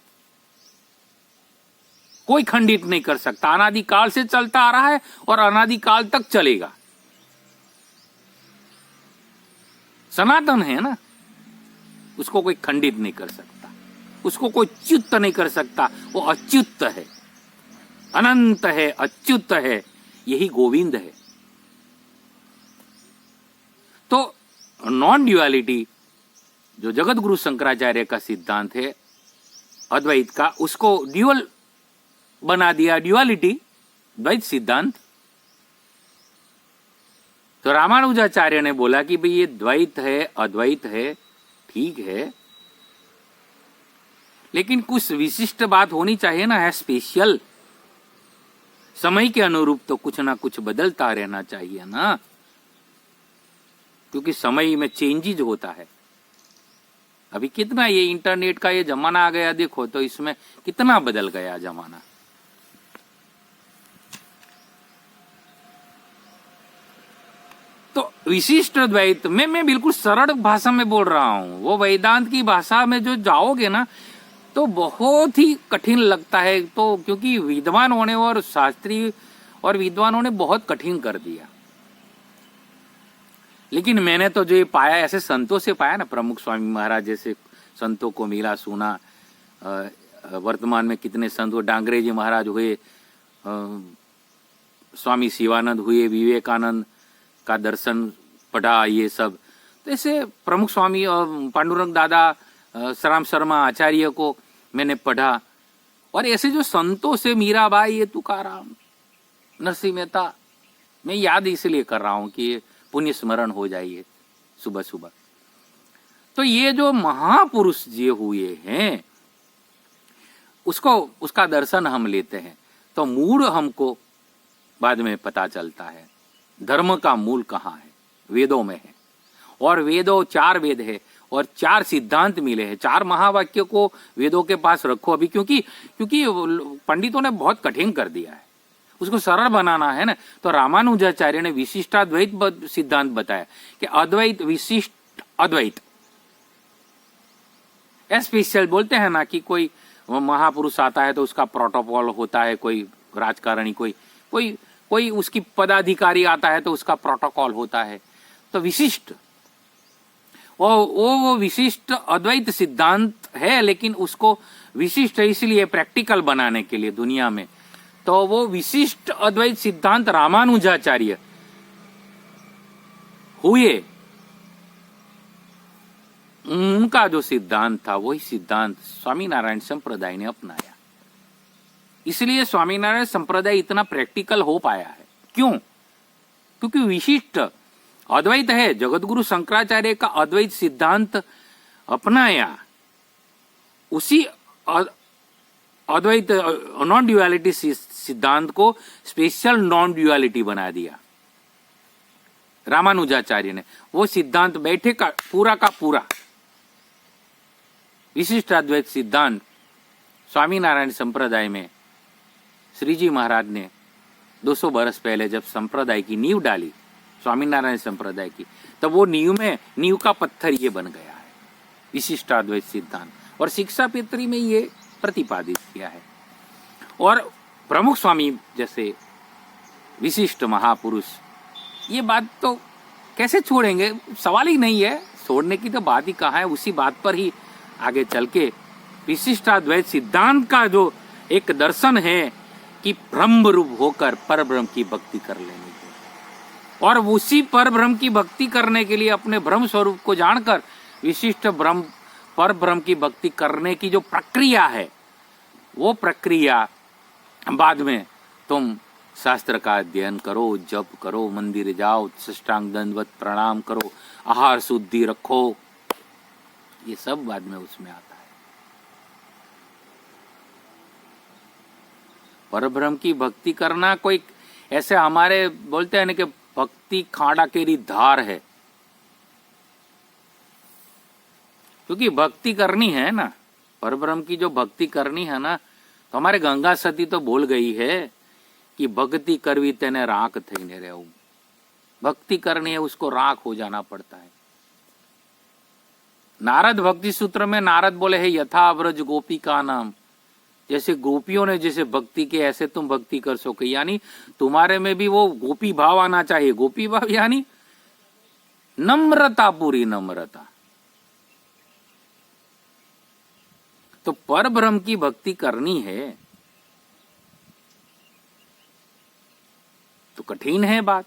कोई खंडित नहीं कर सकता। अनादिकाल से चलता आ रहा है और अनादिकाल तक चलेगा। सनातन है ना, उसको कोई खंडित नहीं कर सकता, उसको कोई च्युत नहीं कर सकता। वो अच्युत है, अनंत है, अच्युत है, यही गोविंद है। तो नॉन ड्युअलिटी जो जगत गुरु शंकराचार्य का सिद्धांत है अद्वैत का, उसको ड्यूअल बना दिया, ड्युअलिटी, द्वैत सिद्धांत। तो रामानुजाचार्य ने बोला कि भाई ये द्वैत है, अद्वैत है, ठीक है, लेकिन कुछ विशिष्ट बात होनी चाहिए ना, है स्पेशल। समय के अनुरूप तो कुछ ना कुछ बदलता रहना चाहिए ना, क्योंकि समय में चेंजेज होता है। अभी कितना ये इंटरनेट का ये जमाना आ गया, देखो तो इसमें कितना बदल गया जमाना। तो विशिष्ट द्वैत में मैं बिल्कुल सरल भाषा में बोल रहा हूं, वो वेदांत की भाषा में जो जाओगे ना तो बहुत ही कठिन लगता है, तो क्योंकि विद्वान होने और शास्त्री और विद्वानों ने बहुत कठिन कर दिया। लेकिन मैंने तो जो ये पाया ऐसे संतों से पाया ना, प्रमुख स्वामी महाराज जैसे संतों को मिला सुना, वर्तमान में कितने संत हुए, डांगरे जी महाराज हुए, स्वामी शिवानंद हुए, विवेकानंद का दर्शन पढ़ा, ये सब। तो ऐसे प्रमुख स्वामी पांडुरंग दादा, श्याम शर्मा आचार्य को मैंने पढ़ा, और ऐसे जो संतों से मीराबाई, ये तुकाराम, नरसिंह मेहता, मैं याद इसलिए कर रहा हूं कि पुण्य स्मरण हो जाइए सुबह सुबह। तो ये जो महापुरुष जी हुए हैं उसका दर्शन हम लेते हैं तो मूल हमको बाद में पता चलता है धर्म का मूल कहाँ है, वेदों में है। और वेदों 4 वेद है और 4 सिद्धांत मिले हैं, 4 महावाक्य को वेदों के पास रखो अभी, क्योंकि पंडितों ने बहुत कठिन कर दिया है, उसको सरल बनाना है ना। तो रामानुजाचार्य ने विशिष्टाद्वैत सिद्धांत बताया कि अद्वैत, विशिष्ट अद्वैत। स्पेशल बोलते हैं ना कि कोई महापुरुष आता है तो उसका प्रोटोकॉल होता है, कोई राजकारणी, कोई उसकी पदाधिकारी आता है तो उसका प्रोटोकॉल होता है। तो विशिष्ट वो विशिष्ट अद्वैत सिद्धांत है, लेकिन उसको विशिष्ट इसलिए प्रैक्टिकल बनाने के लिए दुनिया में, तो वो विशिष्ट अद्वैत सिद्धांत रामानुजाचार्य हुए, उनका जो सिद्धांत था वही सिद्धांत स्वामीनारायण संप्रदाय ने अपनाया। इसलिए स्वामीनारायण संप्रदाय इतना प्रैक्टिकल हो पाया है। क्यों? क्योंकि विशिष्ट अद्वैत है, जगतगुरु शंकराचार्य का अद्वैत सिद्धांत अपनाया, उसी अद्वैत नॉन ड्युअलिटी सिद्धांत को स्पेशल नॉन ड्युअलिटी बना दिया रामानुजाचार्य ने। वो सिद्धांत बैठे का पूरा विशिष्ट अद्वैत सिद्धांत स्वामीनारायण संप्रदाय में श्री जी महाराज ने 200 बरस पहले जब संप्रदाय की नींव डाली, स्वामीनारायण संप्रदाय की, तब वो नींव का पत्थर ये बन गया है विशिष्ट अद्वैत सिद्धांत, और शिक्षा पेत्री में ये प्रतिपादित किया है। और प्रमुख स्वामी जैसे विशिष्ट महापुरुष ये बात तो कैसे छोड़ेंगे, सवाल ही नहीं है, छोड़ने की तो बात ही कहाँ है। उसी बात पर ही आगे चल के विशिष्टाद्वैत सिद्धांत का जो एक दर्शन है कि ब्रह्म रूप होकर परब्रह्म की भक्ति कर लेने के, और उसी परब्रह्म की भक्ति करने के लिए अपने ब्रह्म स्वरूप को जानकर विशिष्ट ब्रह्म परब्रह्म की भक्ति करने की जो प्रक्रिया है, वो प्रक्रिया बाद में तुम शास्त्र का अध्ययन करो, जप करो, मंदिर जाओ, साष्टांग दंडवत प्रणाम करो, आहार शुद्धि रखो, ये सब बाद में उसमें आता है। परब्रह्म की भक्ति करना कोई ऐसे हमारे बोलते हैं ना कि भक्ति खाड़ा केरी धार है, क्योंकि भक्ति करनी है ना, परब्रह्म की जो भक्ति करनी है ना, तो हमारे गंगा सती तो बोल गई है कि भक्ति करवी तेने राख थईने रहूं। भक्ति करनी है उसको राख हो जाना पड़ता है। नारद भक्ति सूत्र में नारद बोले है यथा व्रज गोपी का नाम, जैसे गोपियों ने जैसे भक्ति की ऐसे तुम भक्ति कर सको, यानी तुम्हारे में भी वो गोपी भाव आना चाहिए। गोपी भाव यानी नम्रता, पूरी नम्रता। तो परब्रह्म की भक्ति करनी है तो कठिन है बात।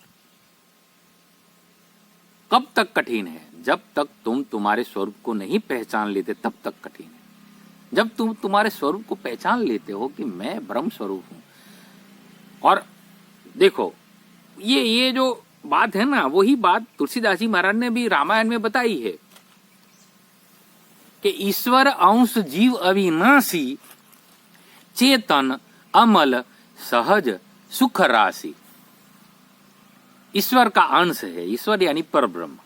कब तक कठिन है? जब तक तुम तुम्हारे स्वरूप को नहीं पहचान लेते तब तक कठिन है। जब तुम तुम्हारे स्वरूप को पहचान लेते हो कि मैं ब्रह्म स्वरूप हूं, और देखो ये जो बात है ना, वही बात तुलसीदास जी महाराज ने भी रामायण में बताई है कि ईश्वर अंश जीव अविनाशी, चेतन अमल सहज सुख राशि। ईश्वर का अंश है, ईश्वर यानी परब्रह्म।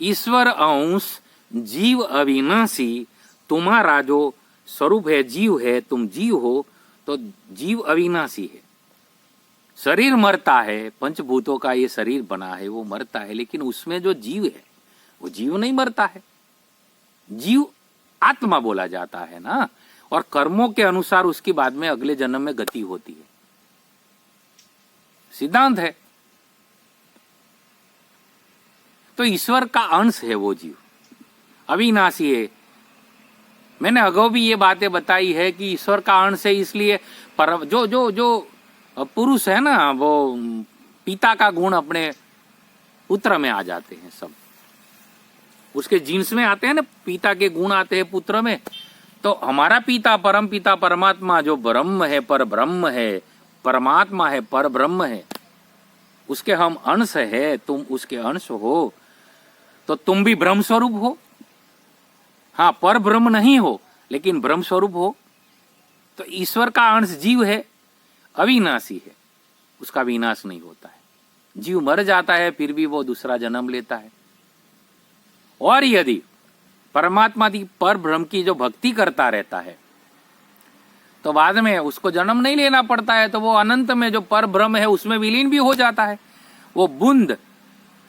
ईश्वर अंश जीव अविनाशी, तुम्हारा जो स्वरूप है जीव है, तुम जीव हो तो जीव अविनाशी है। शरीर मरता है, पंचभूतों का ये शरीर बना है वो मरता है, लेकिन उसमें जो जीव है वो जीव नहीं मरता है। जीव आत्मा बोला जाता है ना, और कर्मों के अनुसार उसकी बाद में अगले जन्म में गति होती है, सिद्धांत है। तो ईश्वर का अंश है वो जीव, अविनाशी है। मैंने अगाऊ भी ये बातें बताई है कि ईश्वर का अंश है, इसलिए पर जो जो जो पुरुष है ना, वो पिता का गुण अपने पुत्र में आ जाते हैं, सब उसके जीन्स में आते हैं ना, पिता के गुण आते हैं पुत्र में। तो हमारा पिता परमात्मा जो ब्रह्म है, पर ब्रह्म है, परमात्मा है, पर ब्रह्म है, उसके हम अंश है, तुम उसके अंश हो, तो तुम भी ब्रह्म स्वरूप हो। हाँ, पर ब्रह्म नहीं हो लेकिन ब्रह्म स्वरूप हो। तो ईश्वर का अंश जीव है, अविनाशी है, उसका विनाश नहीं होता है। जीव मर जाता है फिर भी वो दूसरा जन्म लेता है। और यदि परमात्मा की पर ब्रह्म की जो भक्ति करता रहता है तो बाद में उसको जन्म नहीं लेना पड़ता है, तो वो अनंत में जो पर ब्रह्म है उसमें विलीन भी हो जाता है। वो बूंद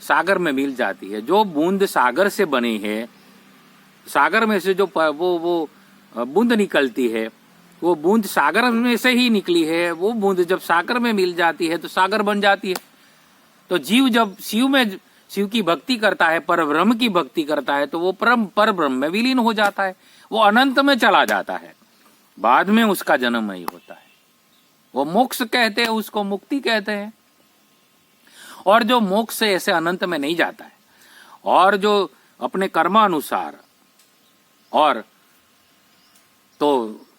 सागर में मिल जाती है। जो बूंद सागर से बनी है, सागर में से जो वो बूंद निकलती है, वो बूंद सागर में से ही निकली है। वो बूंद जब सागर में मिल जाती है तो सागर बन जाती है। तो जीव जब शिव की भक्ति करता है, पर ब्रह्म की भक्ति करता है, तो वो पर ब्रह्म में विलीन हो जाता है, वो अनंत में चला जाता है, बाद में उसका जन्म नहीं होता है। वो मोक्ष कहते हैं, उसको मुक्ति कहते हैं। और जो मोक्ष से ऐसे अनंत में नहीं जाता है, और जो अपने कर्मानुसार, और तो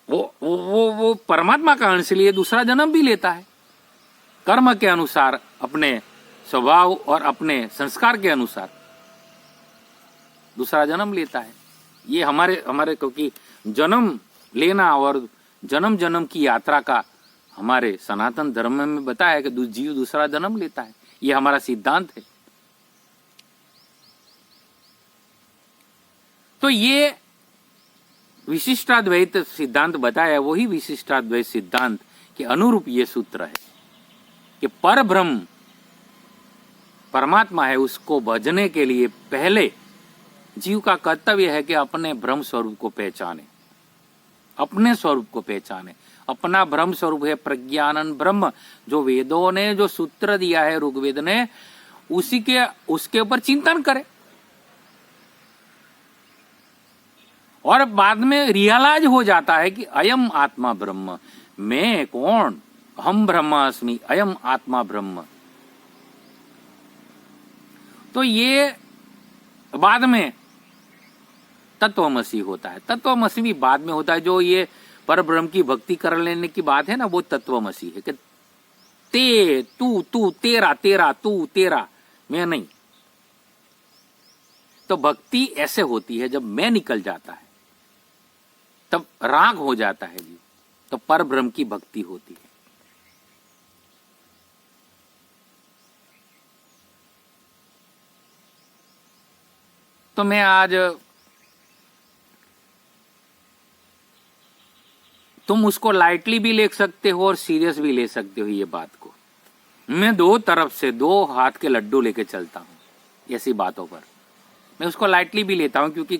वो परमात्मा का अंश लिए दूसरा जन्म भी लेता है, कर्म के अनुसार, अपने स्वभाव और अपने संस्कार के अनुसार दूसरा जन्म लेता है। ये हमारे क्योंकि जन्म लेना और जन्म जन्म की यात्रा का हमारे सनातन धर्म में बताया है कि जीव दूसरा जन्म लेता है, ये हमारा सिद्धांत है। तो ये विशिष्टाद्वैत सिद्धांत बताया, वही विशिष्टाद्वैत सिद्धांत के अनुरूप ये सूत्र है कि पर ब्रह्म परमात्मा है, उसको भजने के लिए पहले जीव का कर्तव्य है कि अपने ब्रह्म स्वरूप को पहचाने, अपने स्वरूप को पहचाने। अपना ब्रह्म स्वरूप है प्रज्ञानन ब्रह्म, जो वेदों ने जो सूत्र दिया है, ऋग्वेद ने, उसके ऊपर चिंतन करे, और बाद में रियलाइज हो जाता है कि अयम आत्मा ब्रह्म, मैं कौन, हम ब्रह्मास्मि, अयम आत्मा ब्रह्म। तो ये बाद में तत्वमसी होता है। तत्वमसी भी बाद में होता है। जो ये पर ब्रह्म की भक्ति कर लेने की बात है ना, वो तत्वमसी है कि तू तेरा तेरा, तू तेरा, मैं नहीं। तो भक्ति ऐसे होती है जब मैं निकल जाता है, तब राग हो जाता है जी, तो पर ब्रह्म की भक्ति होती है। तो मैं आज, तुम उसको लाइटली भी ले सकते हो और सीरियस भी ले सकते हो ये बात को। मैं दो तरफ से दो हाथ के लड्डू लेके चलता हूं ऐसी बातों पर। मैं उसको लाइटली भी लेता हूं क्योंकि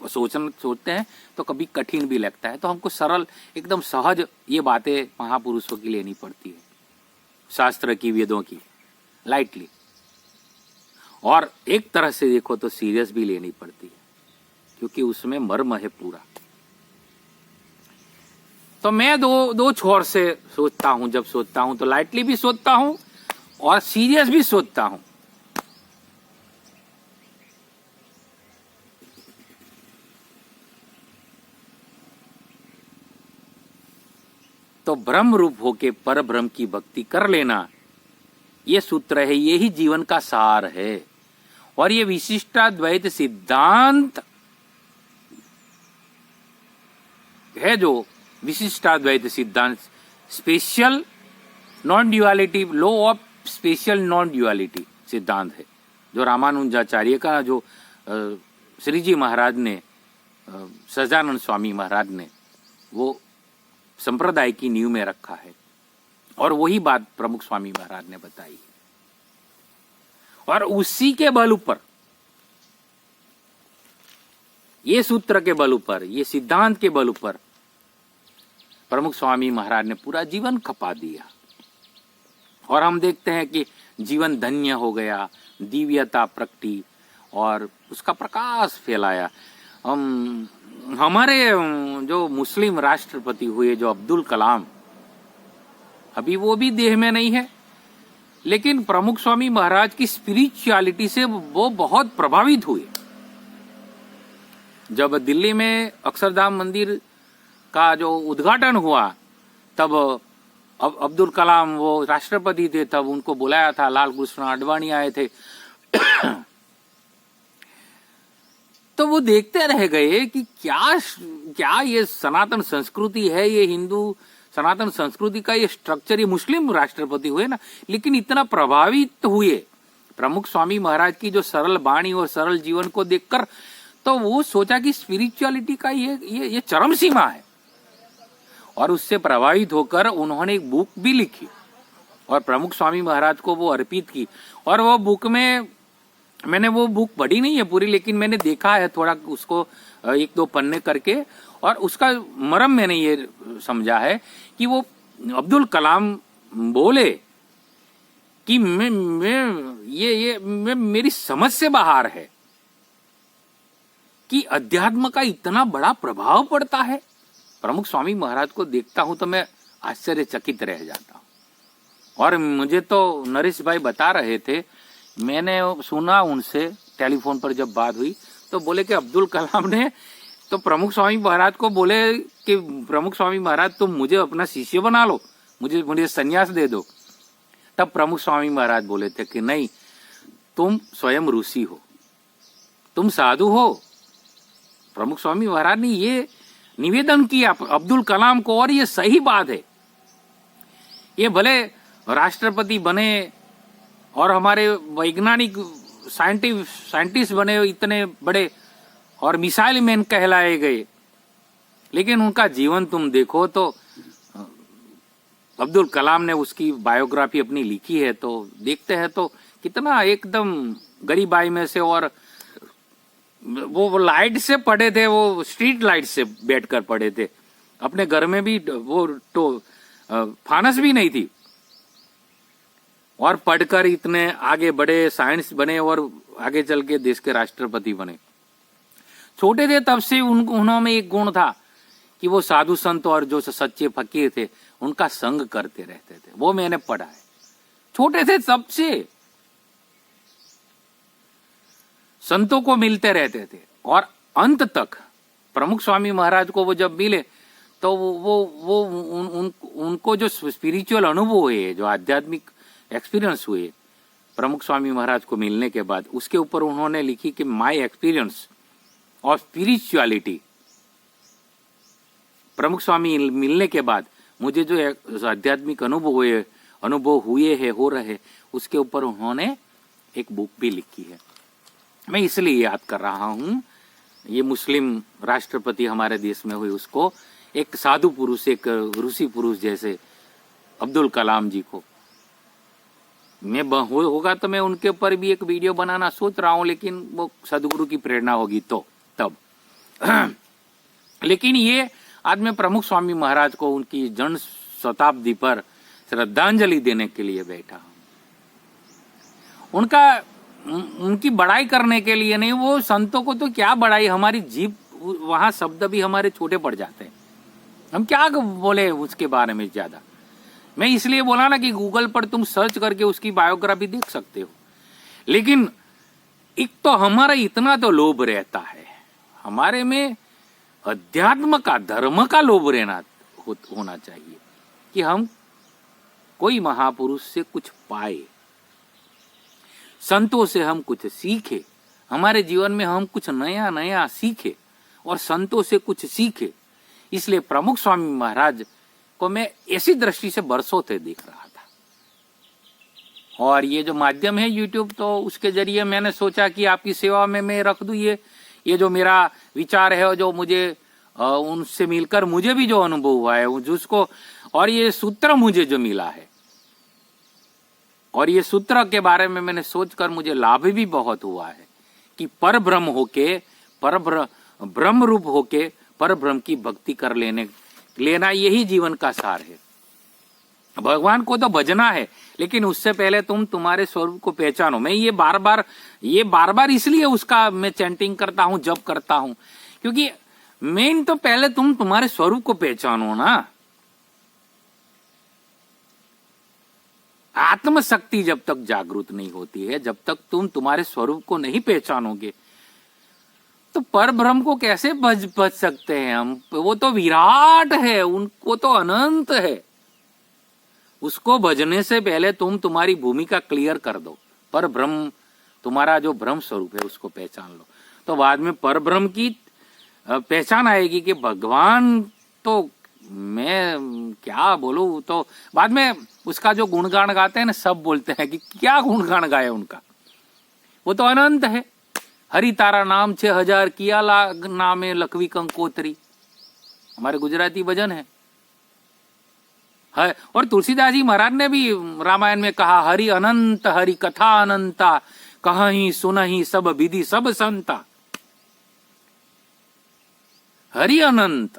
सोचते हैं तो कभी कठिन भी लगता है, तो हमको सरल, एकदम सहज ये बातें महापुरुषों की लेनी पड़ती है, शास्त्र की, वेदों की, लाइटली। और एक तरह से देखो तो सीरियस भी लेनी पड़ती है क्योंकि उसमें मर्म है पूरा। तो मैं दो छोर से सोचता हूं। जब सोचता हूं तो लाइटली भी सोचता हूं और सीरियस भी सोचता हूं। तो ब्रह्म रूप होके पर ब्रह्म की भक्ति कर लेना, ये सूत्र है, यही जीवन का सार है। और ये विशिष्टाद्वैत सिद्धांत है, जो विशिष्टाद्वैत सिद्धांत special non duality, law of special non duality सिद्धांत है, जो रामानुजाचार्य का जो श्री जी महाराज ने, सजानंद स्वामी महाराज ने वो संप्रदाय की नींव में रखा है, और वही बात प्रमुख स्वामी महाराज ने बताई। और उसी के बल ऊपर, ये सूत्र के बल ऊपर, ये सिद्धांत के बल ऊपर प्रमुख स्वामी महाराज ने पूरा जीवन खपा दिया, और हम देखते हैं कि जीवन धन्य हो गया, दिव्यता प्रकटी और उसका प्रकाश फैलाया। हमारे जो मुस्लिम राष्ट्रपति हुए, जो अब्दुल कलाम, अभी वो भी देह में नहीं है, लेकिन प्रमुख स्वामी महाराज की स्पिरिचुअलिटी से वो बहुत प्रभावित हुए। जब दिल्ली में अक्षरधाम मंदिर का जो उद्घाटन हुआ, तब अब्दुल कलाम वो राष्ट्रपति थे, तब उनको बुलाया था, लाल कृष्ण आडवाणी आए थे। तो वो देखते रह गए कि क्या ये सनातन संस्कृति है, ये हिंदू सनातन संस्कृति का ये स्ट्रक्चर, ये मुस्लिम राष्ट्रपति हुए ना, लेकिन इतना प्रभावित हुए प्रमुख स्वामी महाराज की जो सरल वाणी और सरल जीवन को देखकर, तो वो सोचा कि स्पिरिचुअलिटी का ये चरम सीमा है, और उससे प्रभावित होकर उन्होंने एक बुक भी लिखी और प्रमुख स्वामी महाराज को वो अर्पित की। और वो बुक में, मैंने वो बुक पढ़ी नहीं है पूरी, लेकिन मैंने देखा है थोड़ा उसको, एक दो पन्ने करके, और उसका मर्म मैंने ये समझा है कि वो अब्दुल कलाम बोले कि मैं मेरी समझ से बाहर है कि अध्यात्म का इतना बड़ा प्रभाव पड़ता है। प्रमुख स्वामी महाराज को देखता हूं तो मैं आश्चर्यचकित रह जाता हूं। और मुझे तो नरेश भाई बता रहे थे, मैंने सुना उनसे टेलीफोन पर जब बात हुई, तो बोले कि अब्दुल कलाम ने तो प्रमुख स्वामी महाराज को बोले कि प्रमुख स्वामी महाराज तुम मुझे अपना शिष्य बना लो, मुझे संन्यास दे दो। तब प्रमुख स्वामी महाराज बोले थे कि नहीं, तुम स्वयं ऋषि हो, तुम साधु हो। प्रमुख स्वामी महाराज ने ये निवेदन किया अब्दुल कलाम को, और ये सही बात है। ये भले राष्ट्रपति बने और हमारे वैज्ञानिक साइंटिस्ट बने इतने बड़े और मिसाइल मैन कहलाए गए, लेकिन उनका जीवन तुम देखो तो अब्दुल कलाम ने उसकी बायोग्राफी अपनी लिखी है, तो देखते हैं तो कितना एकदम गरीबाई में से, और वो लाइट से पढ़े थे, वो स्ट्रीट लाइट से बैठकर पढ़े थे, अपने घर में भी वो तो फानस भी नहीं थी, और पढ़कर इतने आगे बढ़े, साइंस बने और आगे चल के देश के राष्ट्रपति बने। छोटे थे तब से उन्होंने एक गुण था कि वो साधु संत और जो सच्चे फकीर थे उनका संग करते रहते थे, वो मैंने पढ़ा है। छोटे थे तब से संतों को मिलते रहते थे, और अंत तक प्रमुख स्वामी महाराज को वो जब मिले तो उनको जो स्पिरिचुअल अनुभव हुए, जो आध्यात्मिक एक्सपीरियंस हुए प्रमुख स्वामी महाराज को मिलने के बाद, उसके ऊपर उन्होंने लिखी कि माय एक्सपीरियंस और स्पिरिचुअलिटी। प्रमुख स्वामी मिलने के बाद मुझे जो आध्यात्मिक अनुभव हुए हैं, हो रहे, उसके ऊपर उन्होंने एक बुक भी लिखी है। मैं इसलिए याद कर रहा हूं, ये मुस्लिम राष्ट्रपति हमारे देश में हुए, उसको एक साधु पुरुष, एक ऋषि पुरुष जैसे अब्दुल कलाम जी को। मैं होगा तो मैं उनके ऊपर भी एक वीडियो बनाना सोच रहा हूं, लेकिन वो सदगुरु की प्रेरणा होगी तो तब। लेकिन ये आज मैं प्रमुख स्वामी महाराज को उनकी जन्म शताब्दी पर श्रद्धांजलि देने के लिए बैठा हूं। उनकी बड़ाई करने के लिए नहीं, वो संतों को तो क्या बड़ाई, हमारी जीभ, वहां शब्द भी हमारे छोटे पड़ जाते हैं, हम क्या बोले उसके बारे में ज्यादा। मैं इसलिए बोला ना कि गूगल पर तुम सर्च करके उसकी बायोग्राफी देख सकते हो, लेकिन एक तो हमारा इतना तो लोभ रहता है, हमारे में अध्यात्म का, धर्म का लोभ रहना होना चाहिए कि हम कोई महापुरुष से कुछ पाए, संतों से हम कुछ सीखे, हमारे जीवन में हम कुछ नया नया सीखे और संतों से कुछ सीखे। इसलिए प्रमुख स्वामी महाराज को मैं ऐसी दृष्टि से बरसों से देख रहा था। और ये जो माध्यम है यूट्यूब, तो उसके जरिए मैंने सोचा कि आपकी सेवा में मैं रख दूं ये ये जो मेरा विचार है, जो मुझे उनसे मिलकर मुझे भी जो अनुभव हुआ है जिसको, और ये सूत्र मुझे जो मिला है, और ये सूत्र के बारे में मैंने सोचकर मुझे लाभ भी बहुत हुआ है कि पर ब्रह्म होके, पर ब्रह्म रूप होके पर ब्रह्म की भक्ति कर लेना यही जीवन का सार है। भगवान को तो भजना है, लेकिन उससे पहले तुम तुम्हारे स्वरूप को पहचानो। मैं ये बार बार इसलिए उसका मैं चैंटिंग करता हूं, जप करता हूं, क्योंकि मेन तो पहले तुम तुम्हारे स्वरूप को पहचानो ना। आत्मशक्ति जब तक जागृत नहीं होती है, जब तक तुम तुम्हारे स्वरूप को नहीं पहचानोगे, तो पर ब्रह्म को कैसे बच सकते हैं हम? वो तो विराट है, उनको तो अनंत है। उसको भजने से पहले तुम तुम्हारी भूमिका क्लियर कर दो, पर ब्रह्म, तुम्हारा जो ब्रह्म स्वरूप है उसको पहचान लो, तो बाद में पर ब्रह्म की पहचान आएगी कि भगवान तो मैं क्या बोलूं। तो बाद में उसका जो गुणगान गाते हैं ना, सब बोलते हैं कि क्या गुणगान गाए उनका, वो तो अनंत है। हरि तारा नाम 6000 किया नामे लखवी कंकोत्री, हमारे गुजराती भजन है। और तुलसीदास जी महाराज ने भी रामायण में कहा, हरि अनंत हरि कथा अनंता, कहीं सुनहि सब विधि सब संता। हरि अनंत,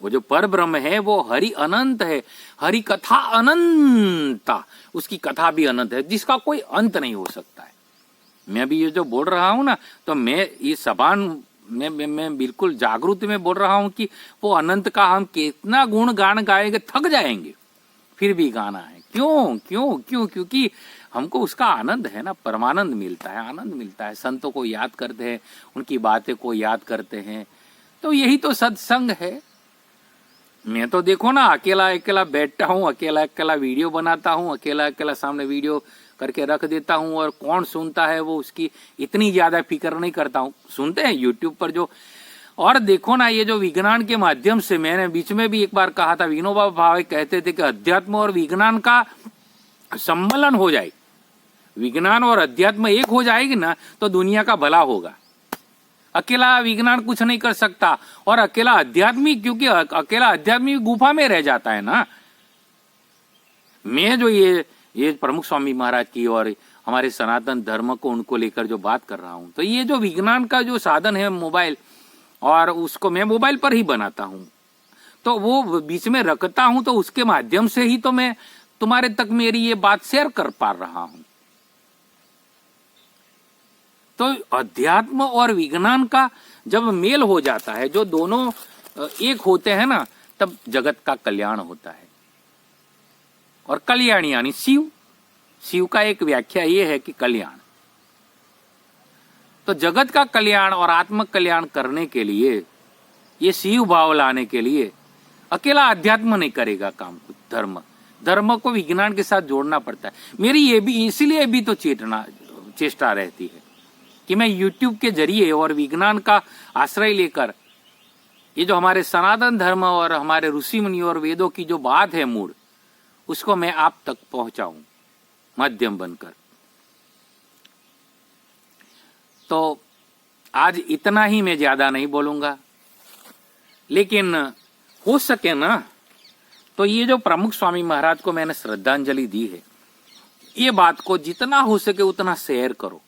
वो जो पर ब्रह्म है वो हरि अनंत है। हरि कथा अनंता, उसकी कथा भी अनंत है, जिसका कोई अंत नहीं हो सकता है। मैं अभी ये जो बोल रहा हूं ना, तो मैं ये सबान मैं बिल्कुल जागृत में बोल रहा हूं कि वो अनंत का हम कितना गुण गान गाएंगे, थक जाएंगे, फिर भी गाना है। क्यों क्यों क्यों? क्योंकि हमको उसका आनंद है ना, परमानंद मिलता है, आनंद मिलता है। संतों को याद करते हैं, उनकी बातें को याद करते हैं, तो यही तो सत्संग है। मैं तो देखो ना, अकेला अकेला बैठता हूँ, अकेला अकेला वीडियो बनाता हूँ, अकेला अकेला सामने वीडियो करके रख देता हूँ, और कौन सुनता है वो उसकी इतनी ज्यादा फिक्र नहीं करता हूँ। सुनते हैं यूट्यूब पर जो, और देखो ना, ये जो विज्ञान के माध्यम से, मैंने बीच में भी एक बार कहा था, विनोबा भावे कहते थे कि अध्यात्म और विज्ञान का सम्मेलन हो जाए, विज्ञान और अध्यात्म एक हो जाएगी ना, तो दुनिया का भला होगा। अकेला विज्ञान कुछ नहीं कर सकता, और अकेला आध्यात्मिक, क्योंकि अकेला आध्यात्मिक गुफा में रह जाता है ना। मैं जो ये प्रमुख स्वामी महाराज की और हमारे सनातन धर्म को, उनको लेकर जो बात कर रहा हूं, तो ये जो विज्ञान का जो साधन है मोबाइल, और उसको मैं मोबाइल पर ही बनाता हूं, तो वो बीच में रखता हूं, तो उसके माध्यम से ही तो मैं तुम्हारे तक मेरी ये बात शेयर कर पा रहा हूं। तो अध्यात्म और विज्ञान का जब मेल हो जाता है, जो दोनों एक होते हैं ना, तब जगत का कल्याण होता है। और कल्याण यानी शिव का एक व्याख्या ये है कि कल्याण। तो जगत का कल्याण और आत्म कल्याण करने के लिए, ये शिव भाव लाने के लिए अकेला अध्यात्म नहीं करेगा काम। धर्म को विज्ञान के साथ जोड़ना पड़ता है। मेरी ये भी इसीलिए भी तो चेष्टा रहती है कि मैं YouTube के जरिए और विज्ञान का आश्रय लेकर, ये जो हमारे सनातन धर्म और हमारे ऋषि मुनि और वेदों की जो बात है मूल, उसको मैं आप तक पहुंचाऊं माध्यम बनकर। तो आज इतना ही, मैं ज्यादा नहीं बोलूंगा, लेकिन हो सके ना, तो ये जो प्रमुख स्वामी महाराज को मैंने श्रद्धांजलि दी है, ये बात को जितना हो सके उतना शेयर करो।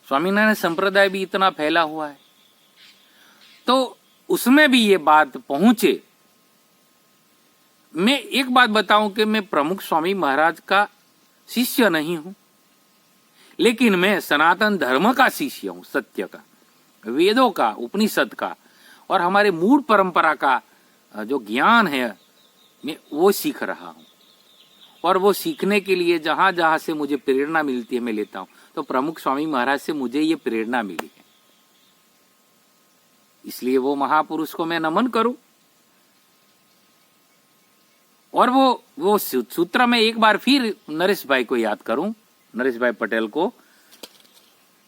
स्वामीनारायण संप्रदाय भी इतना फैला हुआ है, तो उसमें भी ये बात पहुंचे। मैं एक बात बताऊं कि मैं प्रमुख स्वामी महाराज का शिष्य नहीं हूं, लेकिन मैं सनातन धर्म का शिष्य हूं, सत्य का, वेदों का, उपनिषद का, और हमारे मूल परंपरा का जो ज्ञान है, मैं वो सीख रहा हूं। और वो सीखने के लिए जहां जहां से मुझे प्रेरणा मिलती है मैं लेता हूं। तो प्रमुख स्वामी महाराज से मुझे ये प्रेरणा मिली है, इसलिए वो महापुरुष को मैं नमन करूं। और वो सूत्र में एक बार फिर नरेश भाई को याद करूं, नरेश भाई पटेल को।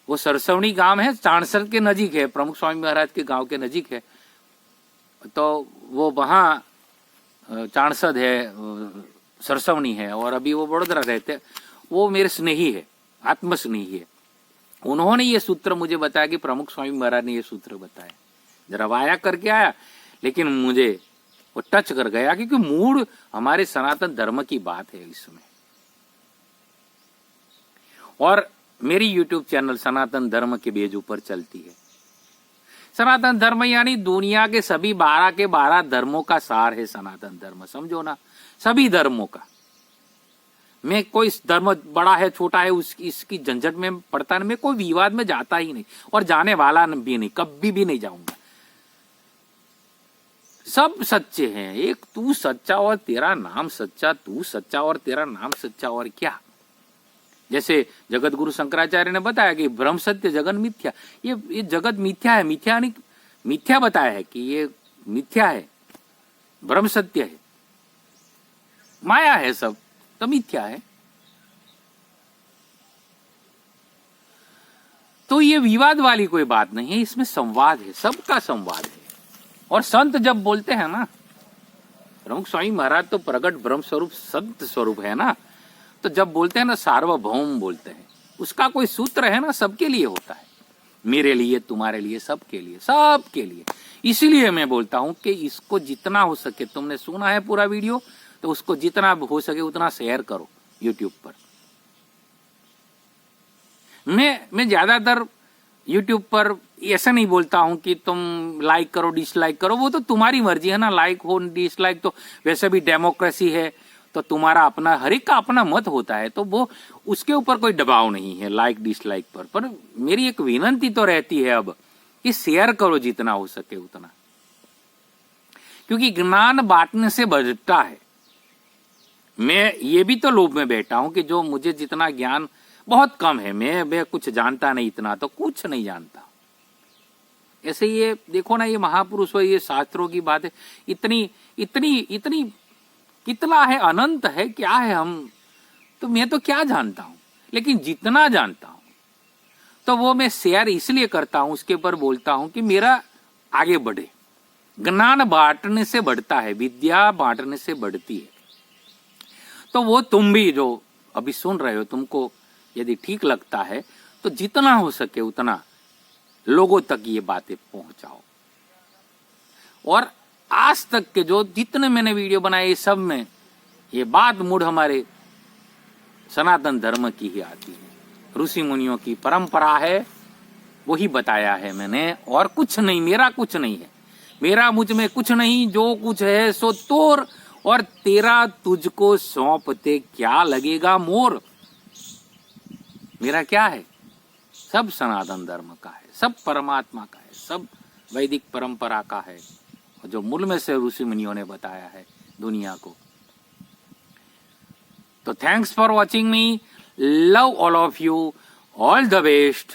वो सरसवनी गांव है, चाणसर के नजीक है, प्रमुख स्वामी महाराज के गांव के नजीक है। तो वो वहां चाणसद है, सरसवनी है, और अभी वो बड़ोदरा रहते। वो मेरे स्नेही है, आत्म स्नेही है। उन्होंने ये सूत्र मुझे बताया कि प्रमुख स्वामी महाराज ने ये सूत्र बताया, जरा वाया करके आया, लेकिन मुझे वो टच कर गया क्योंकि मूड हमारे सनातन धर्म की बात है इसमें। और मेरी YouTube चैनल सनातन धर्म के बेज ऊपर चलती है। सनातन धर्म यानी दुनिया के सभी 12 के 12 धर्मों का सार है सनातन धर्म, समझो ना, सभी धर्मों का। मैं कोई धर्म बड़ा है छोटा है इसकी झंझट में पड़ता नहीं, मैं कोई विवाद में जाता ही नहीं और जाने वाला भी नहीं, कभी भी नहीं जाऊंगा। सब सच्चे हैं, एक तू सच्चा और तेरा नाम सच्चा, तू सच्चा और तेरा नाम सच्चा, और क्या। जैसे जगत गुरु शंकराचार्य ने बताया कि ब्रह्म सत्य जगन मिथ्या, ये जगत मिथ्या है, मिथ्या नहीं, मिथ्या बताया है कि ये मिथ्या है, ब्रह्म सत्य है, माया है, सब तो मिथ्या है। तो ये विवाद वाली कोई बात नहीं है, इसमें संवाद है, सबका संवाद है। और संत जब बोलते हैं ना, प्रमुख स्वामी महाराज तो प्रगट ब्रह्म स्वरूप संत स्वरूप है ना, तो जब बोलते हैं ना सार्वभौम बोलते हैं, उसका कोई सूत्र है ना, सबके लिए होता है, मेरे लिए, तुम्हारे लिए, सबके लिए, सबके लिए। इसीलिए मैं बोलता हूं कि इसको जितना हो सके, तुमने सुना है पूरा वीडियो, तो उसको जितना हो सके उतना शेयर करो YouTube पर। मैं ज्यादातर YouTube पर ऐसा नहीं बोलता हूं कि तुम लाइक करो डिसलाइक करो, वो तो तुम्हारी मर्जी है ना, लाइक हो डिसलाइक तो वैसे भी डेमोक्रेसी है, तो तुम्हारा अपना, हर एक का अपना मत होता है, तो वो उसके ऊपर कोई दबाव नहीं है लाइक डिसलाइक पर मेरी एक विनती तो रहती है अब कि शेयर करो जितना हो सके उतना, क्योंकि ज्ञान बांटने से बढ़ता है। मैं ये भी तो लोभ में बैठा हूं कि जो मुझे जितना ज्ञान बहुत कम है, मैं कुछ जानता नहीं, इतना तो कुछ नहीं जानता। ऐसे ये देखो ना, ये महापुरुष हो, ये शास्त्रों की बात है, इतनी इतनी इतनी कितना है, अनंत है, क्या है, हम तो मैं तो क्या जानता हूं, लेकिन जितना जानता हूं तो वो मैं शेयर इसलिए करता हूं, उसके ऊपर बोलता हूं कि मेरा आगे बढ़े। ज्ञान बांटने से बढ़ता है, विद्या बांटने से बढ़ती है। तो वो तुम भी जो अभी सुन रहे हो, तुमको यदि ठीक लगता है तो जितना हो सके उतना लोगों तक ये बातें पहुंचाओ। और आज तक के जो जितने मैंने वीडियो बनाए, सब में ये बात मूड हमारे सनातन धर्म की ही आती है, ऋषि मुनियों की परंपरा है, वही बताया है मैंने, और कुछ नहीं, मेरा कुछ नहीं है, मेरा मुझ में कुछ नहीं, जो कुछ है सो तोर, और तेरा तुझको सौंपते क्या लगेगा मोर। मेरा क्या है, सब सनातन धर्म का है, सब परमात्मा का है, सब वैदिक परंपरा का है, जो मूल में से ऋषि मुनियों ने बताया है दुनिया को। तो thanks for watching me, love all of you, all the best.